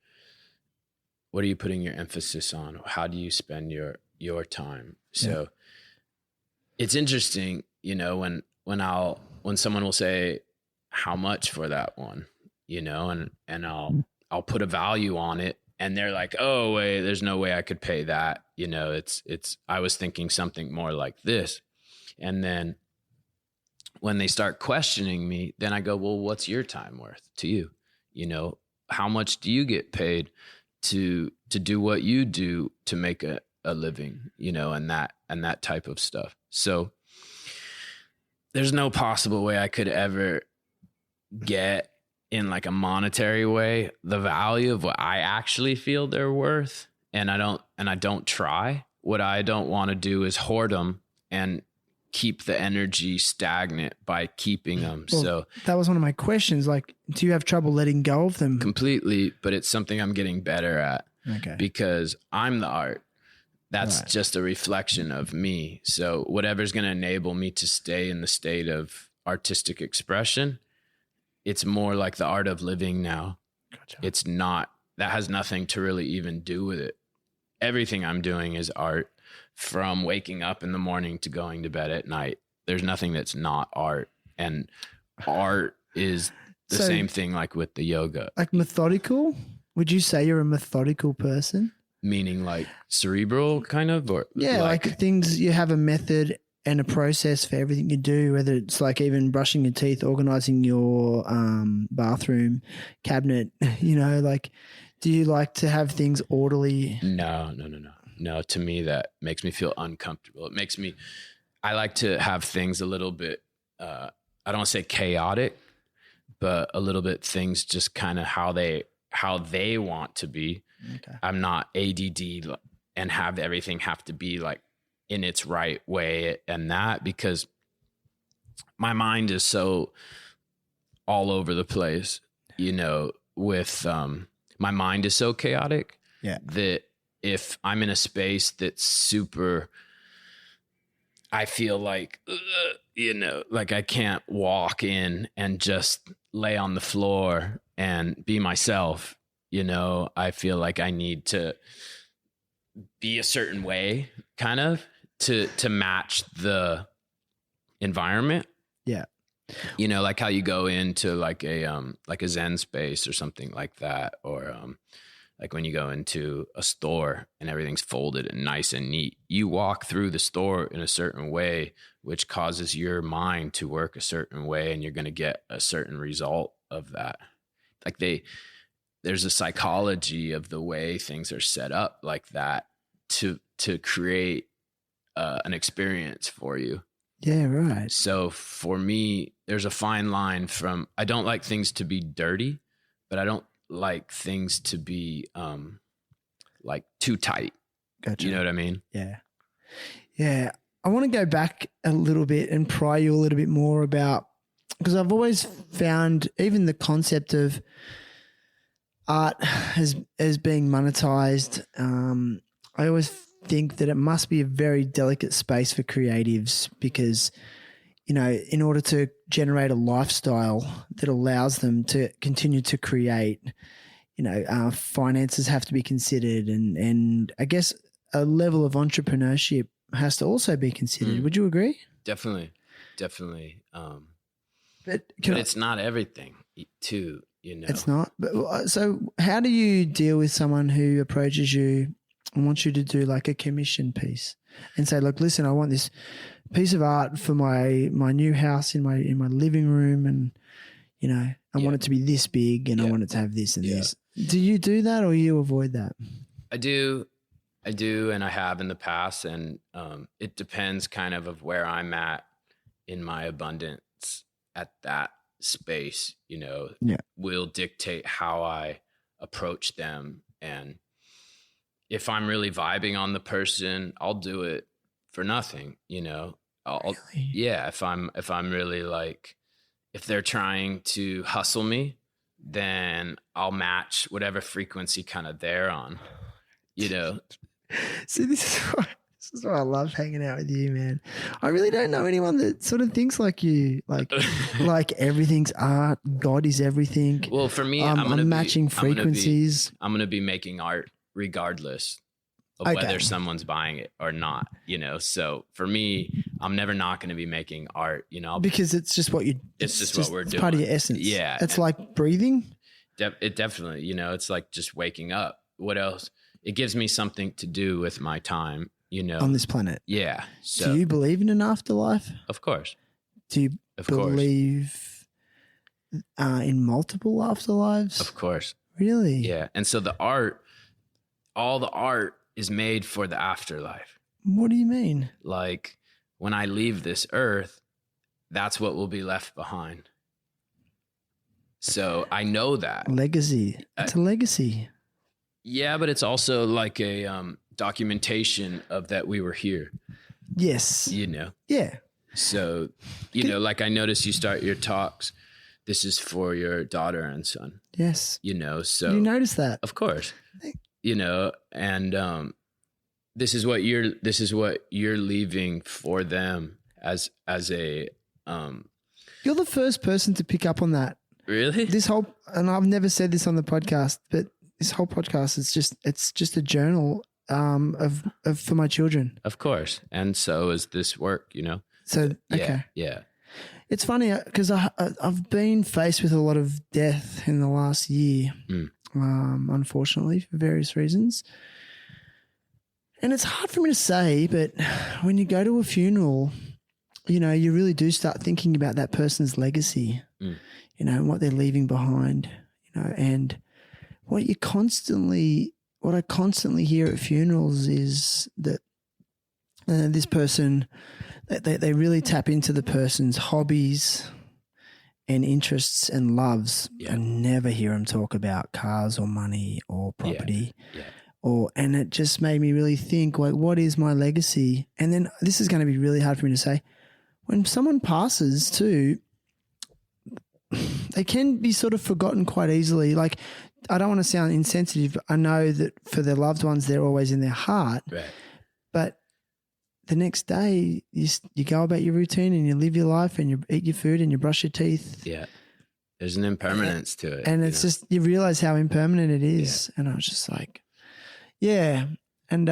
emphasis on? How do you spend your time? So it's interesting, you know, when someone will say how much for that one, you know, and I'll put a value on it and they're like, oh wait, there's no way I could pay that. You know, I was thinking something more like this. And then when they start questioning me, then I go, well, what's your time worth to you? You know, how much do you get paid to do what you do to make a living, you know, and that type of stuff. So there's no possible way I could ever get in like a monetary way the value of what I actually feel they're worth. And I don't try. What I don't want to do is hoard them and keep the energy stagnant by keeping them. Well, so that was one of my questions. Like, do you have trouble letting go of them? Completely, but it's something I'm getting better at. Okay. Because I'm the art. That's right. Just a reflection of me. So whatever's going to enable me to stay in the state of artistic expression, it's more like the art of living now. Gotcha. It's not, that has nothing to really even do with it. Everything I'm doing is art, from waking up in the morning to going to bed at night. There's nothing that's not art. And art is the same thing like with the yoga. Like methodical? Would you say you're a methodical person? Meaning like cerebral kind of? Or yeah, like things, you have a method and a process for everything you do, whether it's like even brushing your teeth, organizing your bathroom cabinet, you know, like, do you like to have things orderly? No. To me, that makes me feel uncomfortable. I like to have things a little bit, I don't want to say chaotic, but a little bit things just kind of how they want to be. Okay. I'm not ADD and have everything have to be like in its right way and that, because my mind is so all over the place, you know, with, my mind is so chaotic that if I'm in a space that's super, I feel like, you know, like I can't walk in and just lay on the floor and be myself. You know, I feel like I need to be a certain way kind of to match the environment. Yeah. You know, like how you go into like a Zen space or something like that. Or, like when you go into a store and everything's folded and nice and neat, you walk through the store in a certain way, which causes your mind to work a certain way, and you're going to get a certain result of that. Like there's a psychology of the way things are set up like that to create an experience for you. Yeah, right. So for me, there's a fine line from, I don't like things to be dirty, but I don't like things to be like too tight. Gotcha. You know what I mean? Yeah. Yeah. I want to go back a little bit and pry you a little bit more about, because I've always found even the concept of art as being monetized, I always think that it must be a very delicate space for creatives, because, you know, in order to generate a lifestyle that allows them to continue to create, you know, finances have to be considered, and I guess a level of entrepreneurship has to also be considered. Mm. Would you agree? Definitely. But But it's not everything too, It's not. But so how do you deal with someone who approaches you and wants you to do like a commission piece and say, look, listen, I want this piece of art for my new house in my living room, and I want it to be this big, and I want it to have this and this. Do you do that, or you avoid that? I do, and I have in the past, and it depends kind of where I'm at in my abundance at that space, will dictate how I approach them. And if I'm really vibing on the person, I'll do it for nothing, Really? Yeah. If I'm really like, if they're trying to hustle me, then I'll match whatever frequency kind of they're on, See, this is why I love hanging out with you, man. I really don't know anyone that sort of thinks like you, like everything's art. God is everything. Well, for me, I'm matching frequencies. I'm going to be making art regardless of whether someone's buying it or not, So for me, I'm never not going to be making art, because it's just what it's just what we're doing. Part of your essence. Yeah. It's like breathing. It definitely, it's like just waking up. What else? It gives me something to do with my time, on this planet. Yeah. So, do you believe in an afterlife? Of course. Do you believe in multiple afterlives? Of course. Really? Yeah. And so all the art is made for the afterlife. What do you mean? Like when I leave this earth, that's what will be left behind. So I know that. Legacy. It's a legacy. Yeah, but it's also like a documentation of that we were here. Yes. Yeah. So, like I noticed you start your talks. This is for your daughter and son. Yes. So you notice that. Of course. And this is what you're leaving for them as a You're the first person to pick up on that. Really? And I've never said this on the podcast, but this whole podcast it's just a journal of for my children. Of course. And so is this work, So okay. Yeah. It's funny because I've been faced with a lot of death in the last year, unfortunately, for various reasons. And it's hard for me to say, but when you go to a funeral, you really do start thinking about that person's legacy, and what they're leaving behind, and what I constantly hear at funerals is that this person, they really tap into the person's hobbies and interests and loves. Yeah. I never hear them talk about cars or money or property. Yeah. And it just made me really think, like, what is my legacy? And then this is going to be really hard for me to say. When someone passes too, they can be sort of forgotten quite easily. Like, I don't want to sound insensitive. I know that for their loved ones, they're always in their heart. Right. But the next day, you go about your routine and you live your life and you eat your food and you brush your teeth. Yeah. There's an impermanence to it. And it's just, you realize how impermanent it is. Yeah. And I was just like, yeah. And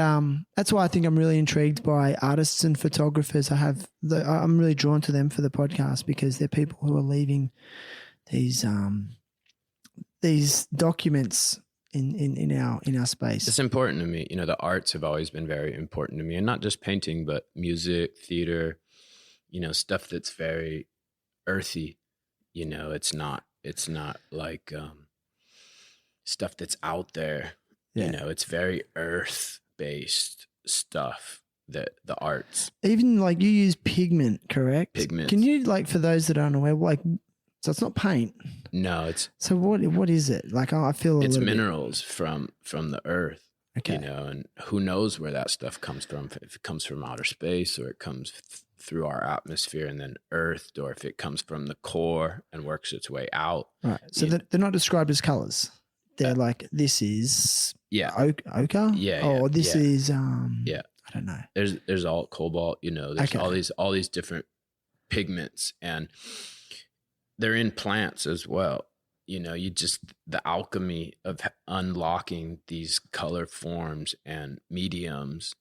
that's why I think I'm really intrigued by artists and photographers. I'm really drawn to them for the podcast because they're people who are leaving these documents in our space. It's important to me. The arts have always been very important to me, and not just painting, but music, theater, stuff that's very earthy. It's not like stuff that's out there. Yeah. It's very earth-based stuff, that the arts. Even like you use pigment, correct? Pigment. Can you, like, for those that aren't aware, like, so it's not paint? No, it's. So what is it? Like, I feel it's minerals from the earth. Okay. And who knows where that stuff comes from? If it comes from outer space, or it comes through our atmosphere and then earthed, or if it comes from the core and works its way out. Right. So they're not described as colors. They're like, this is ochre. Yeah. Or this is yeah. I don't know. There's all cobalt. There's all these different pigments, and they're in plants as well. The alchemy of unlocking these color forms and mediums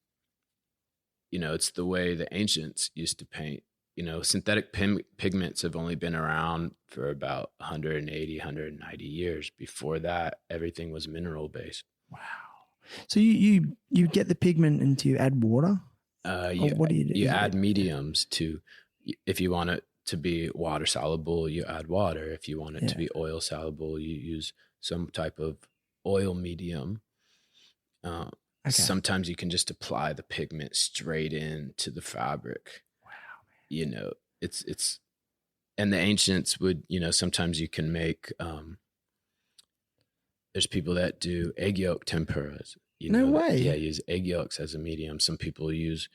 it's the way the ancients used to paint. Synthetic pigments have only been around for about 180, 190 years. Before that, everything was mineral based. Wow. So you get the pigment and do you add water? What do you do? You add mediums to, if you want it to be water soluble, you add water. If you want it to be oil soluble, you use some type of oil medium. Okay. Sometimes you can just apply the pigment straight into the fabric. Wow. It's, and the ancients would, sometimes you can make, there's people that do egg yolk tempuras. No way. Yeah, use egg yolks as a medium. Some people use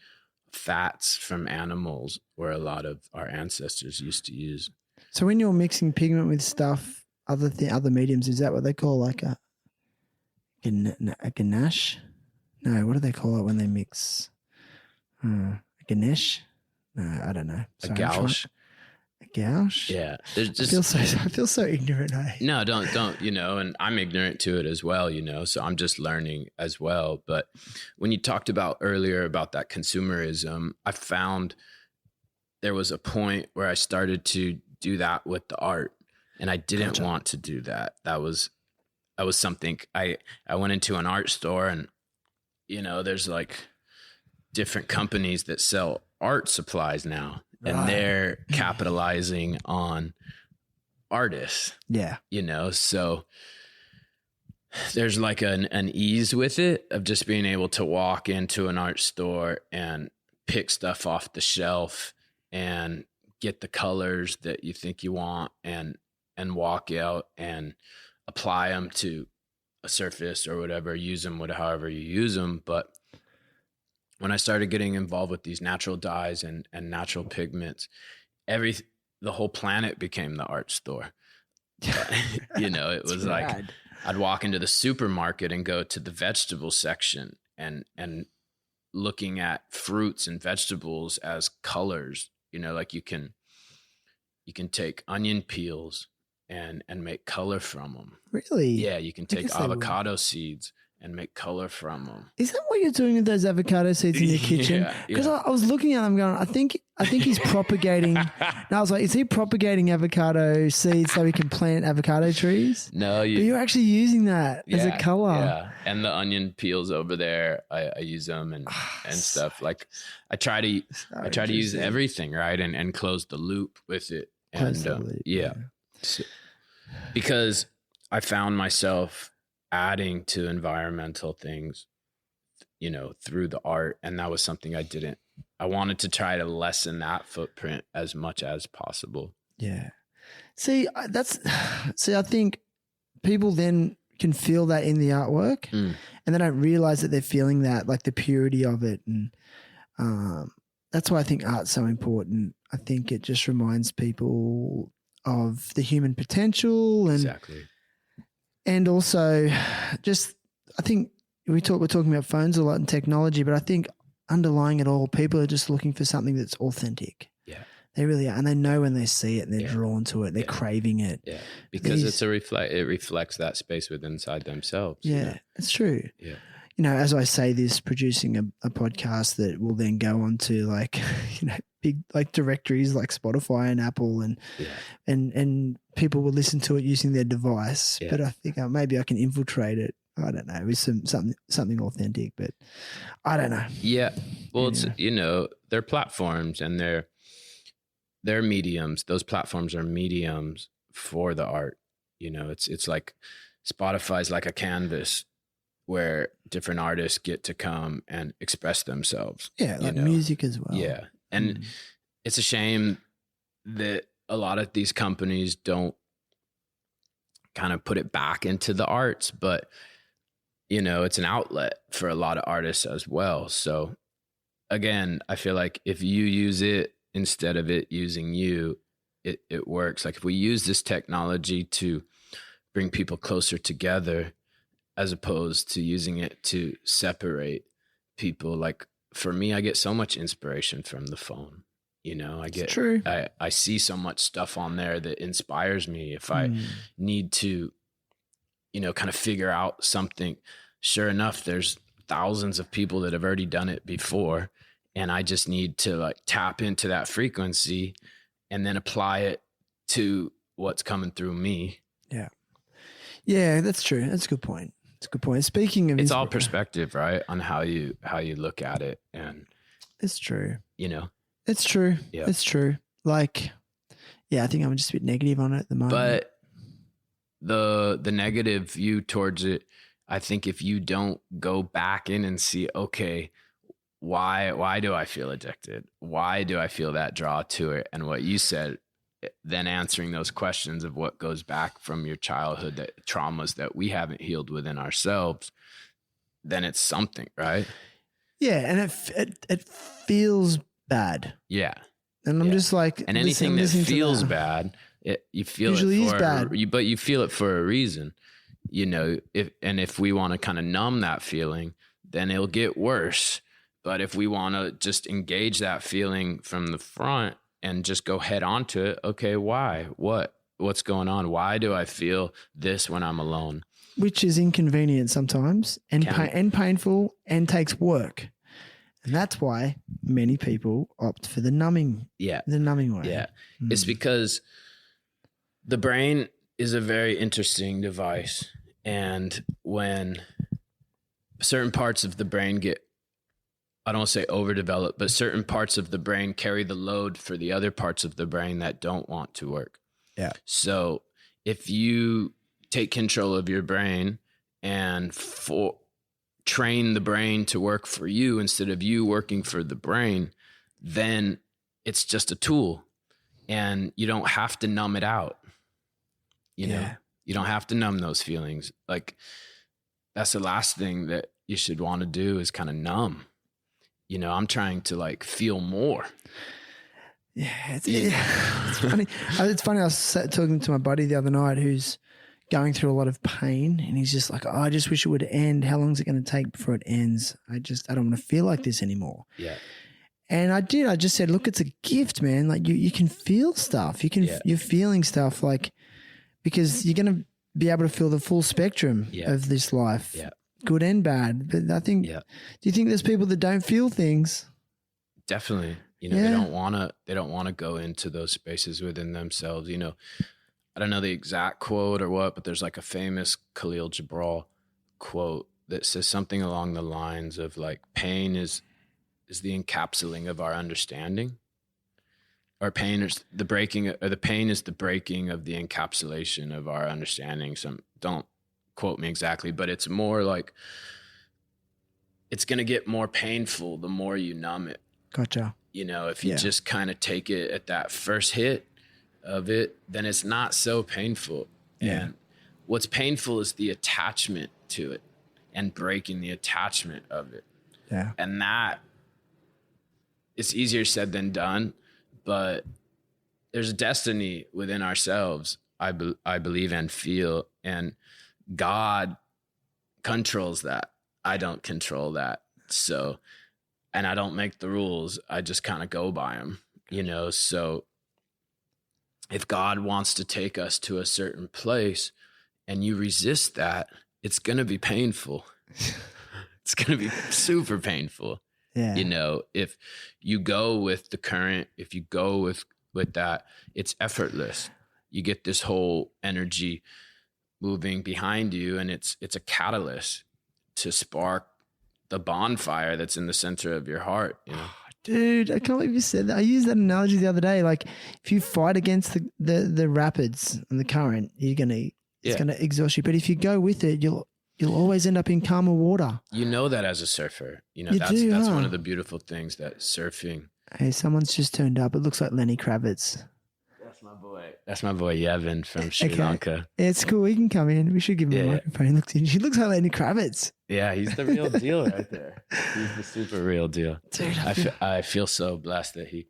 fats from animals, where a lot of our ancestors used to use. So when you're mixing pigment with stuff, other mediums, is that what they call like a ganache? No, what do they call it when they mix? A ganesh? No, I don't know. Sorry, a gouache. A gouache? Yeah. There's just, I feel so ignorant. No, don't, and I'm ignorant to it as well, so I'm just learning as well. But when you talked about earlier about that consumerism, I found there was a point where I started to do that with the art, and I didn't want to do that. That was something I went into an art store, and, there's like different companies that sell art supplies now. And they're capitalizing on artists. Yeah. So there's like an ease with it of just being able to walk into an art store and pick stuff off the shelf and get the colors that you think you want and walk out and apply them to a surface or whatever, use them however you use them. But when I started getting involved with these natural dyes and natural pigments, the whole planet became the art store. It was like rad. I'd walk into the supermarket and go to the vegetable section and looking at fruits and vegetables as colors. Like you can take onion peels and make color from them. Really? Yeah, you can take avocado seeds and make color from them. Is that what you're doing with those avocado seeds in your kitchen? Because I was looking at them going, I think he's propagating. And I was like, is he propagating avocado seeds so he can plant avocado trees? No. But you're actually using that as a color. Yeah, and the onion peels over there, I use them and stuff. Like I try to use everything, right? And close the loop with it. And So, because I found myself adding to environmental things, through the art. And that was something I wanted to try to lessen that footprint as much as possible. Yeah. See, I think people then can feel that in the artwork and they don't realize that they're feeling that, like the purity of it. And that's why I think art's so important. I think it just reminds people of the human potential and exactly. And also just, I think we're talking about phones a lot and technology, but I think underlying it all, people are just looking for something that's authentic. Yeah. They really are. And they know when they see it and they're drawn to it. They're craving it. Yeah. Because it reflects that space within inside themselves. Yeah, it's true. Yeah. As I say this, producing a podcast that will then go on to like, big like directories like Spotify and Apple and people will listen to it using their device. Yeah. But I think maybe I can infiltrate it. I don't know, with something authentic, but I don't know. Yeah. Well, it's, they're platforms and they're mediums. Those platforms are mediums for the art. It's like Spotify's like a canvas where different artists get to come and express themselves. Yeah, like music as well. Yeah. And it's a shame that a lot of these companies don't kind of put it back into the arts, but it's an outlet for a lot of artists as well. So again, I feel like if you use it instead of it using you, it works. Like if we use this technology to bring people closer together, as opposed to using it to separate people. Like for me, I get so much inspiration from the phone. I see so much stuff on there that inspires me. If I need to, kind of figure out something, sure enough, there's thousands of people that have already done it before. and I just need to like tap into that frequency and then apply it to what's coming through me. Yeah. Yeah, that's true. That's a good point. It's a good point. Speaking of, it's all perspective, right? On how you look at it. And it's true. You know, it's true. Yeah. It's true. Like, yeah, I think I'm just a bit negative on it at the moment. But the negative view towards it, I think if you don't go back in and see, okay, why do I feel addicted? Why do I feel that draw to it? And what you said, then answering those questions of what goes back from your childhood, that traumas that we haven't healed within ourselves, then it's something, right? Yeah, and it feels bad. Yeah. And I'm just like, and anything that feels bad, you feel usually it is for bad. But you feel it for a reason, you know. If we want to kind of numb that feeling, then it'll get worse. But if we want to just engage that feeling from the front and just go head on to it, okay, why? What's going on? Why do I feel this when I'm alone? Which is inconvenient sometimes and painful and takes work. And that's why many people opt for the numbing. Yeah. The numbing way. Yeah. It's because the brain is a very interesting device. And when certain parts of the brain get, I don't want to say overdeveloped, but certain parts of the brain carry the load for the other parts of the brain that don't want to work. Yeah. So if you take control of your brain and train the brain to work for you instead of you working for the brain, then it's just a tool and you don't have to numb it out. You know, you don't have to numb those feelings. Like, that's the last thing that you should want to do, is kind of numb. You know, I'm trying to like feel more. Yeah, it's funny. It's funny. I was talking to my buddy the other night who's going through a lot of pain, and he's just like, "Oh, I just wish it would end. How long is it going to take before it ends? I don't want to feel like this anymore." Yeah. And I did. I just said, "Look, it's a gift, man. Like you can feel stuff. You're feeling stuff, like, because you're going to be able to feel the full spectrum of this life." Yeah. Good and bad. But I think, do you think there's people that don't feel things? Definitely. You know, they don't want to go into those spaces within themselves. You know, I don't know the exact quote or what, but there's like a famous Khalil Gibran quote that says something along the lines of like, pain is the encapsulating of our understanding. Or pain is the breaking, or the pain is the breaking of the encapsulation of our understanding. Don't quote me exactly, but it's more like, it's going to get more painful the more you numb it. Gotcha. You know, if you just kind of take it at that first hit of it, then it's not so painful. Yeah. And what's painful is the attachment to it and breaking the attachment of it. Yeah. And that, it's easier said than done, but there's a destiny within ourselves, I believe and feel, and God controls that. I don't control that. So, and I don't make the rules. I just kind of go by them, you know? So if God wants to take us to a certain place and you resist that, it's going to be painful. It's going to be super painful. Yeah. You know, if you go with the current, if you go with that, it's effortless. You get this whole energy moving behind you, and it's a catalyst to spark the bonfire that's in the center of your heart. You know? Dude, I can't believe you said that. I used that analogy the other day. Like, if you fight against the rapids and the current, it's gonna exhaust you. But if you go with it, you'll always end up in calmer water. You know that as a surfer. You know, that's one of the beautiful things that surfing. Hey, someone's just turned up. It looks like Lenny Kravitz. That's my boy Yevon from Sri Lanka. Yeah, it's cool. He can come in. We should give him a microphone. He looks like Lenny Kravitz. Yeah, he's the real deal right there. He's the super real deal. Dude, I feel so blessed that he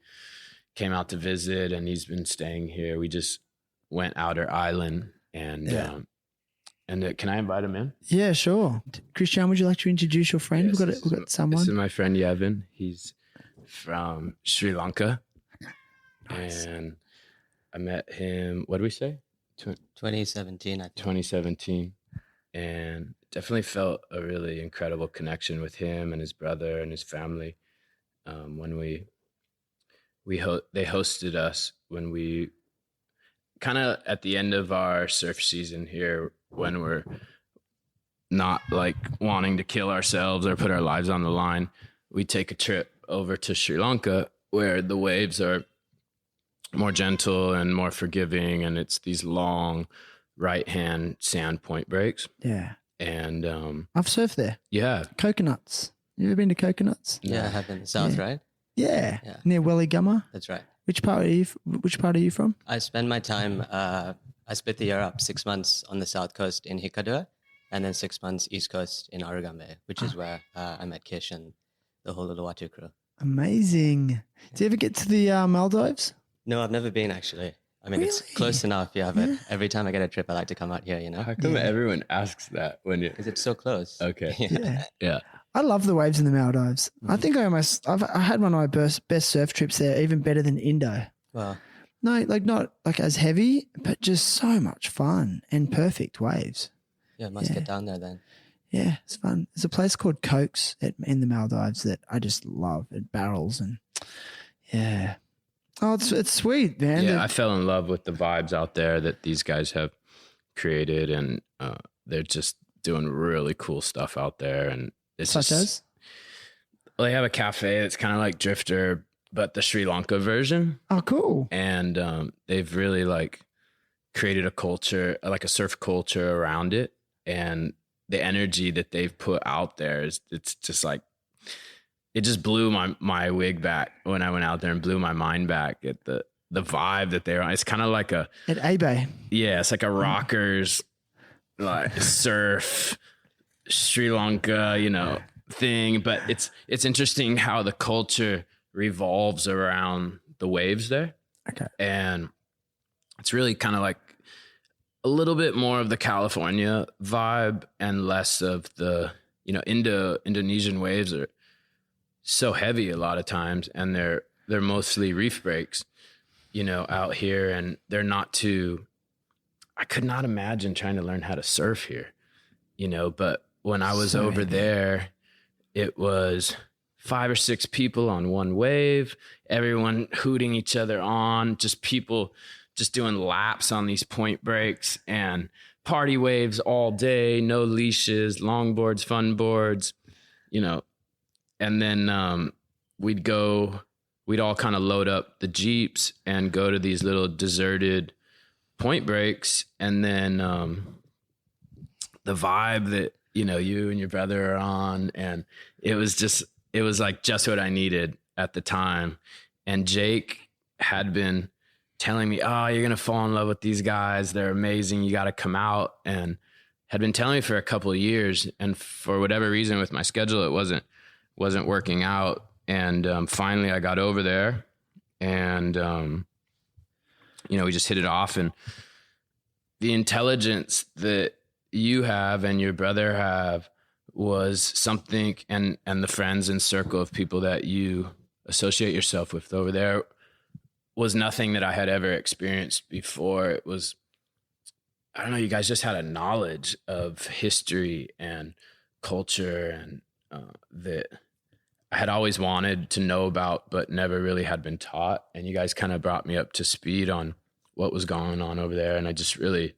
came out to visit, and he's been staying here. We just went outer island, and can I invite him in? Yeah, sure. Kristyan, would you like to introduce your friend? Yes, We've got someone. This is my friend Yevon. He's from Sri Lanka. Nice. And I met him, what did we say? 2017, I think. 2017. And definitely felt a really incredible connection with him and his brother and his family. when they hosted us when we kind of at the end of our surf season here, when we're not like wanting to kill ourselves or put our lives on the line, we take a trip over to Sri Lanka where the waves are more gentle and more forgiving, and it's these long right hand sand point breaks. Yeah. And I've surfed there. yeah. Coconuts. You ever been to Coconuts? Yeah, I have in the south, Yeah. right? Yeah. Yeah. Near Welligumma. That's right. Which part are you from? I spend my time, I split the year up 6 months on the south coast in Hikkaduwa and then 6 months east coast in Arugambe, which is where I met Kish and the whole Uluwatu crew. Amazing. Do you ever get to the Maldives? No, I've never been actually. I mean, it's Really? close enough, yeah, but every time I get a trip, I like to come out here, you know? How come Yeah. everyone asks that when you? Because it's so close. Okay. Yeah. Yeah. I love the waves in the Maldives. I think I had one of my best surf trips there, even better than Indo. Well, No, like not like as heavy, but just so much fun and perfect waves. yeah, must get down there then. Yeah, it's fun. There's a place called Cokes in the Maldives that I just love. It barrels and yeah. Oh, it's sweet, man. Yeah, I fell in love with the vibes out there that these guys have created, and they're just doing really cool stuff out there. And it's Such just, as? well, they have a cafe that's kind of like Drifter, but the Sri Lanka version, Oh, cool. and they've really like created a culture, like a surf culture around it, and the energy that they've put out there it's just like, it just blew my wig back when I went out there and blew my mind back at the vibe that they're on. It's kind of like At Abe. it's like a rockers, like surf, Sri Lanka, thing. But it's interesting how the culture revolves around the waves there. Okay. And it's really kind of like a little bit more of the California vibe and less of the, Indonesian waves are so heavy a lot of times, and they're mostly reef breaks, out here, and they're not too, I could not imagine trying to learn how to surf here, but when I was over there, it was 5 or 6 people on one wave, everyone hooting each other on, just people just doing laps on these point breaks and party waves all day, no leashes, longboards, fun boards, and then we'd all kind of load up the Jeeps and go to these little deserted point breaks. And then the vibe that, you and your brother are on, and it was like just what I needed at the time. And Jake had been telling me, oh, you're going to fall in love with these guys. They're amazing. You got to come out. And had been telling me for a couple of years. And for whatever reason with my schedule, it wasn't working out. And finally I got over there, and, we just hit it off. And the intelligence that you have and your brother have was something, and the friends and circle of people that you associate yourself with over there was nothing that I had ever experienced before. It was, I don't know, you guys just had a knowledge of history and culture and that I had always wanted to know about, but never really had been taught. And you guys kind of brought me up to speed on what was going on over there. And I really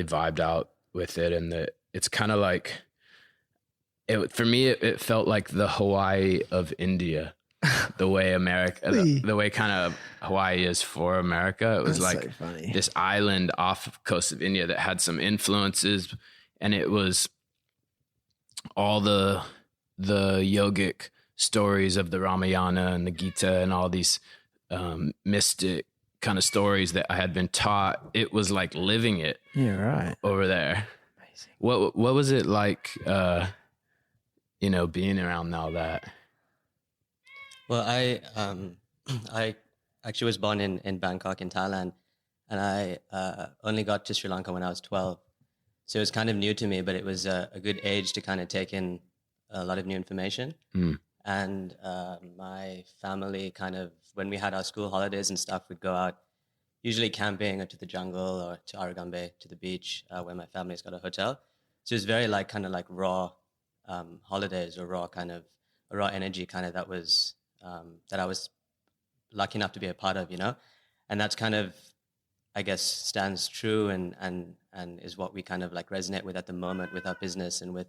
vibed out with it. And it's kind of like, for me, it felt like the Hawaii of India, the way America, the way kind of Hawaii is for America. It was That's like so funny. this island off the coast of India that had some influences, and it was all the yogic stories of the Ramayana and the Gita and all these mystic kind of stories that I had been taught. It was like living it Yeah, right. over there. Amazing. What was it like, being around all that? Well, I actually was born in Bangkok in Thailand, and I only got to Sri Lanka when I was 12. So it was kind of new to me, but it was a good age to kind of take in a lot of new information. Mm. And my family kind of, when we had our school holidays and stuff, we'd go out, usually camping or to the jungle or to Arugambe, to the beach, where my family's got a hotel. So it was very kind of raw holidays, or raw energy kind of that was that I was lucky enough to be a part of, you know, and that's kind of, I guess, stands true and is what we kind of like resonate with at the moment with our business and with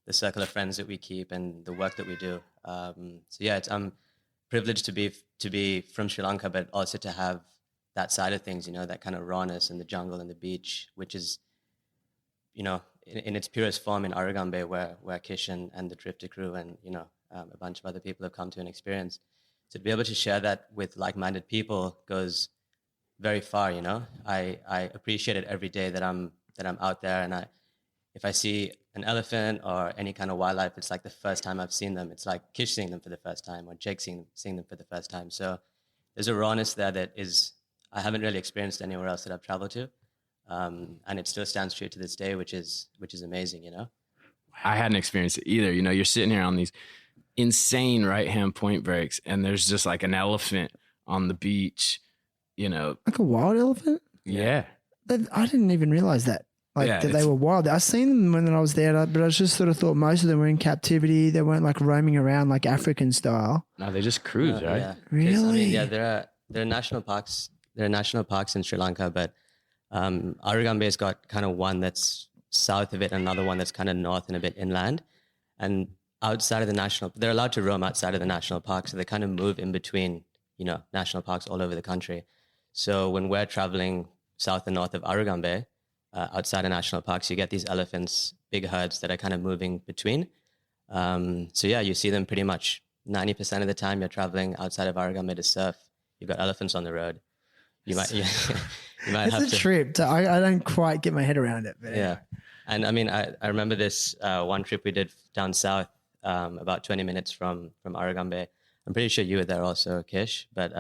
the circle of friends that we keep and the work that we do. So yeah, I'm privileged to be from Sri Lanka, but also to have that side of things, you know, that kind of rawness and the jungle and the beach, which is, you know, in its purest form in Aragambe, where Kish and the Drifter crew and, you know, a bunch of other people have come to an experience. So to be able to share that with like-minded people goes very far, you know. I appreciate it every day that I'm out there, and if I see an elephant or any kind of wildlife, it's like the first time I've seen them. It's like Kish seeing them for the first time or Jake seeing them for the first time. So there's a rawness there that is I haven't really experienced anywhere else that I've traveled to, and it still stands true to this day, which is amazing, you know. I hadn't experienced it either. You know, you're sitting here on these insane right-hand point breaks, and there's just like an elephant on the beach. You know, Like a wild elephant? yeah. I didn't even realize that. Like Yeah, that they were wild. I seen them when I was there, but I just sort of thought most of them were in captivity. They weren't like roaming around like African style. No, they just cruise, right? Yeah. 'Cause, Really? I mean, yeah, there are national parks. There are national parks in Sri Lanka, but Aragambe's got kind of one that's south of it, and another one that's kind of north and a bit inland. And outside of the national, they're allowed to roam outside of the national park, so they kind of move in between, you know, national parks all over the country. So when we're traveling south and north of Aragambe, outside of national parks, you get these elephants, big herds that are kind of moving between. So yeah, you see them pretty much 90% of the time you're traveling outside of Aragambe to surf. You've got elephants on the road. You might have It's a to. trip. I don't quite get my head around it. But Yeah. And I mean, I remember this one trip we did down south, about 20 minutes from Aragambe. I'm pretty sure you were there also, Kish, but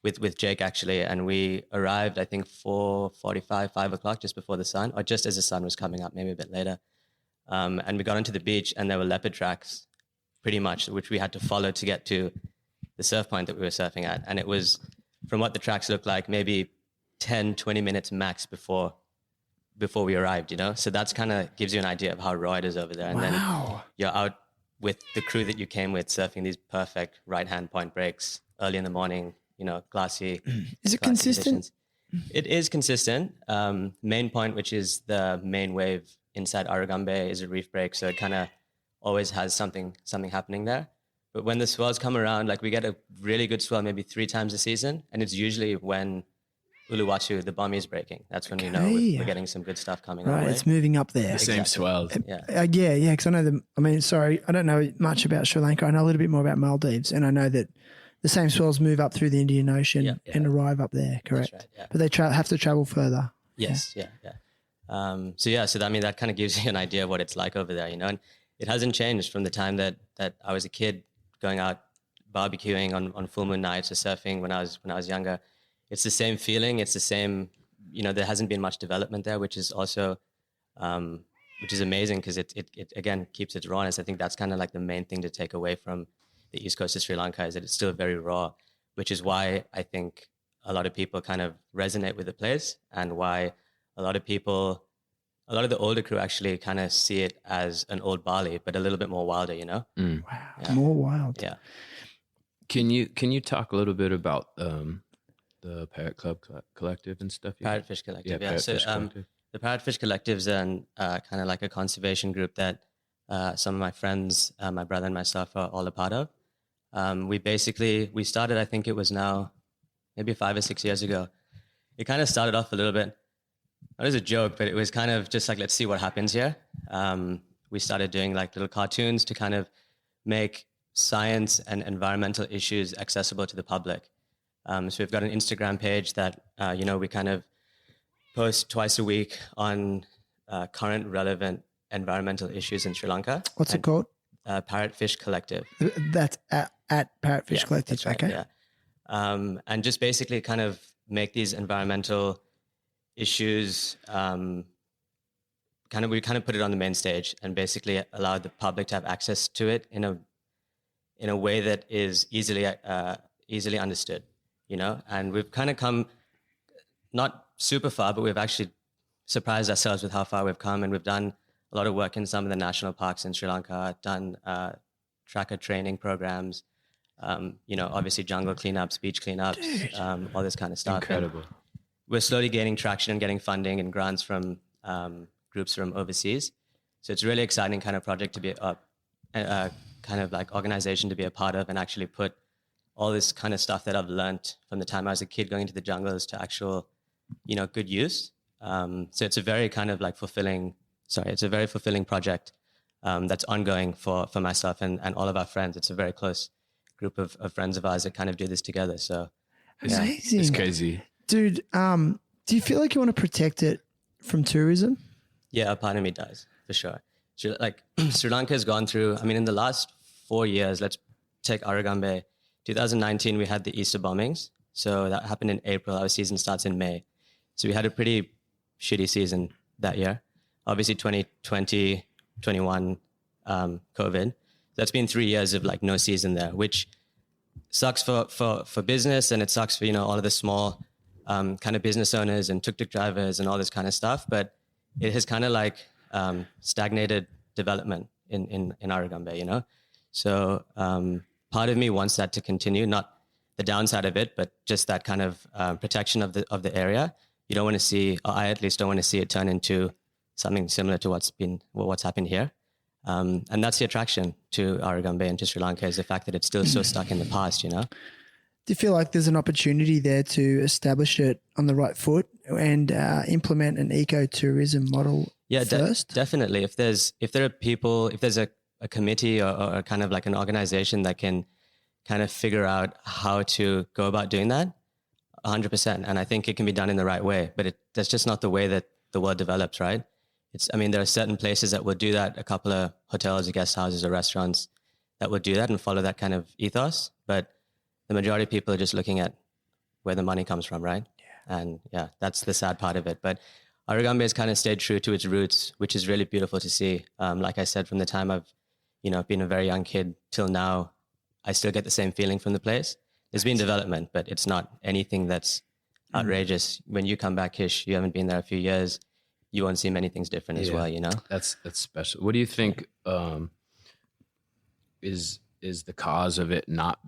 with Jake actually. And we arrived, I think, 4:45, 5 o'clock, just before the sun, or just as the sun was coming up, maybe a bit later. And we got onto the beach, and there were leopard tracks, pretty much, which we had to follow to get to the surf point that we were surfing at. And it was, from what the tracks looked like, maybe 10, 20 minutes max before we arrived, you know? So that's kind of gives you an idea of how raw it is over there. And then you're out with the crew that you came with surfing these perfect right-hand point breaks early in the morning, you know, glassy. Is it glassy consistent? conditions. It is consistent. Main point, which is the main wave inside Aragambe, is a reef break. So it kind of always has something happening there. But when the swells come around, like we get a really good swell maybe 3 times a season. And it's usually when Uluwatu, the Bali, is breaking. That's when we know we're getting some good stuff coming our Right, way. it's moving up there. The same swells. Yeah. Yeah, because I know them. I mean, sorry, I don't know much about Sri Lanka. I know a little bit more about Maldives, and I know that the same swells move up through the Indian Ocean and arrive up there. Correct, That's right, yeah. but they have to travel further. Yes, yeah. So I mean, that kind of gives you an idea of what it's like over there, you know. And it hasn't changed from the time that I was a kid going out barbecuing on full moon nights or surfing when I was younger. It's the same feeling. It's the same, you know. There hasn't been much development there, which is also, which is amazing because it again keeps its rawness. I think that's kind of like the main thing to take away from the east coast of Sri Lanka is that it's still very raw, which is why I think a lot of people kind of resonate with the place, and why a lot of the older crew actually kind of see it as an old Bali, but a little bit more wilder, you know? Wow, more wild. Yeah. Can you talk a little bit about the Parrot Club Collective and stuff? Parrotfish Collective, yeah. Parrotfish So Collective. the Parrotfish Collective is kind of like a conservation group that some of my friends, my brother and myself are all a part of. We started, I think it was now maybe 5 or 6 years ago. It kind of started off a little bit, not as a joke, but it was kind of just like, let's see what happens here. We started doing like little cartoons to kind of make science and environmental issues accessible to the public. So we've got an Instagram page that, we kind of post twice a week on current relevant environmental issues in Sri Lanka. What's it called? Parrotfish Collective. That's at Parrotfish Collective. That's right, okay. Yeah. And just basically kind of make these environmental issues, we put it on the main stage and basically allow the public to have access to it in a way that is easily understood, you know. And we've kind of come not super far, but we've actually surprised ourselves with how far we've come, and we've done a lot of work in some of the national parks in Sri Lanka, done tracker training programs, Obviously jungle cleanups, beach cleanups, all this kind of stuff. Incredible. And we're slowly gaining traction and getting funding and grants from groups from overseas. So it's a really exciting kind of project to be kind of like organization to be a part of, and actually put all this kind of stuff that I've learned from the time I was a kid going into the jungles to actual, good use. So it's a very kind of like fulfilling project that's ongoing for myself and all of our friends. It's a very close group of friends of ours that kind of do this togetger. So Amazing. It's crazy. Dude, do you feel like you want to protect it from tourism? Yeah, a part of me does, for sure. So, like Sri Lanka has gone through, in the last 4 years, let's take Aragambe. 2019, we had the Easter bombings. So that happened in April. Our season starts in May. So we had a pretty shitty season that year. Obviously 2020, 21, COVID. That's been 3 years of like no season there, which sucks for business, and it sucks for, all of the small kind of business owners and tuk-tuk drivers and all this kind of stuff. But it has kind of like stagnated development in Aragambe, So part of me wants that to continue, not the downside of it, but just that kind of protection of the area. You don't want to see, or I at least don't want to see it turn into something similar to what's happened here. And that's the attraction to Aragambe and to Sri Lanka, is the fact that it's still so stuck in the past, Do you feel like there's an opportunity there to establish it on the right foot and implement an ecotourism model first? Definitely. If there are people, if there's a committee or kind of like an organization that can kind of figure out how to go about doing that, 100%. And I think it can be done in the right way, but that's just not the way that the world develops, right? There are certain places that will do that, a couple of hotels or guest houses or restaurants that will do that and follow that kind of ethos. But the majority of people are just looking at where the money comes from, right? Yeah. And that's the sad part of it. But Aragambe has kind of stayed true to its roots, which is really beautiful to see. Like I said, from the time I've, been a very young kid till now, I still get the same feeling from the place. There's been development, but it's not anything that's outrageous. When you come back, Kish, you haven't been there a few years, you won't see many things different as well, That's special. What do you think is the cause of it not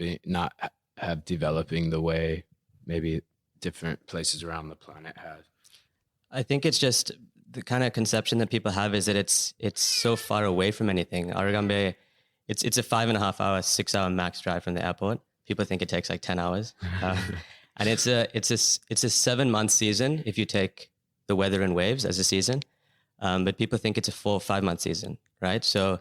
have developing the way maybe different places around the planet have? I think it's just the kind of conception that people have is that it's so far away from anything. Aragambe, it's a 5.5 hour, 6 hour max drive from the airport. People think it takes like 10 hours. And it's a 7-month season if you take the weather and waves as a season. But people think it's a 4 or 5 month season, right? So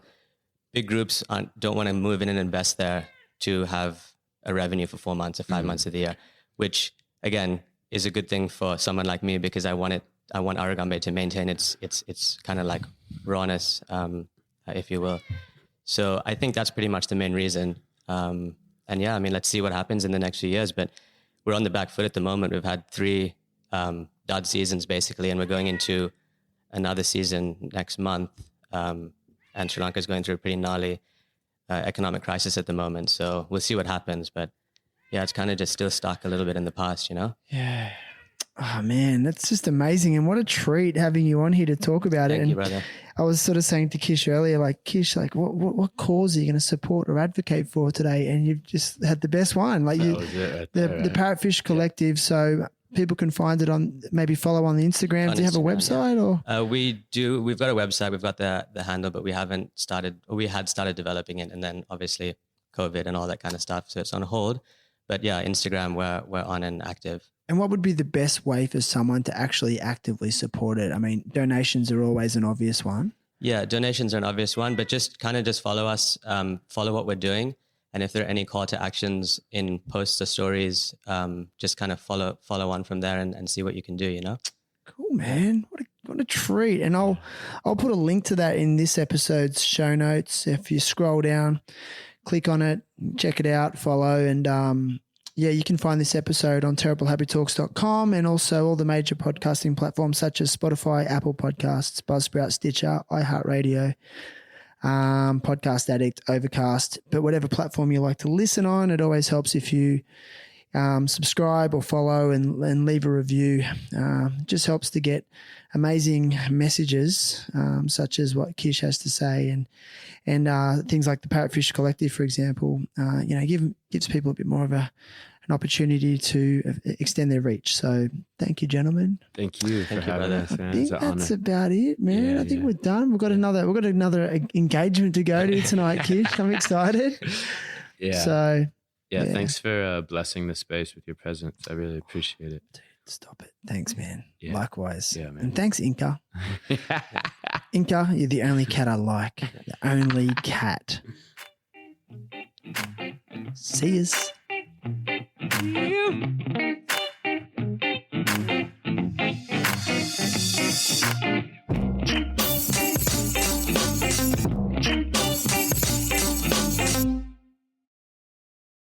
big groups don't want to move in and invest there to have a revenue for 4 months or 5 months of the year, which again is a good thing for someone like me, because I want Aragambe to maintain its kind of like rawness, if you will. So I think that's pretty much the main reason. Let's see what happens in the next few years, but we're on the back foot at the moment. We've had 3 dud seasons basically, and we're going into another season next month. And Sri Lanka is going through a pretty gnarly economic crisis at the moment. So we'll see what happens, but it's kind of just still stuck a little bit in the past, Yeah. Oh man, that's just amazing. And what a treat having you on here to talk about it. Thank you, brother. I was sort of saying to Kish earlier, like, Kish, like what cause are you going to support or advocate for today? And you've just had the best one. Like That was it right there, the Parrotfish Collective. So people can find it on, maybe follow on the Instagram. Do you have a website or? We do. We've got a website. We've got the handle, but we haven't started, or we had started developing it. And then obviously COVID and all that kind of stuff. So it's on hold. But Instagram, we're on and active. And what would be the best way for someone to actually actively support it? I mean, donations are always an obvious one. Yeah, donations are an obvious one, but just follow us, follow what we're doing. And if there are any call to actions in posts or stories, just kind of follow on from there and see what you can do, Cool, man. What a treat. And I'll put a link to that in this episode's show notes. If you scroll down, click on it, check it out, follow, and you can find this episode on terriblehappytalks.com and also all the major podcasting platforms such as Spotify, Apple Podcasts, Buzzsprout, Stitcher, iHeartRadio, Podcast Addict, Overcast. But whatever platform you like to listen on, it always helps if you subscribe or follow and leave a review. Just helps to get amazing messages such as what Kish has to say, and things like the Parrotfish Collective, for example. Gives people a bit more of an opportunity to extend their reach. So thank you, gentlemen. Thank you for having us, man. I think that's about it, man. I think we're done. We've got another engagement to go to tonight, Kish. I'm excited. Yeah. So yeah, thanks for blessing the space with your presence. I really appreciate it. Dude, stop it. Thanks, man. Yeah. Likewise. Yeah, man. And thanks, Inca. Inca, you're the only cat I like. The only cat. See yous.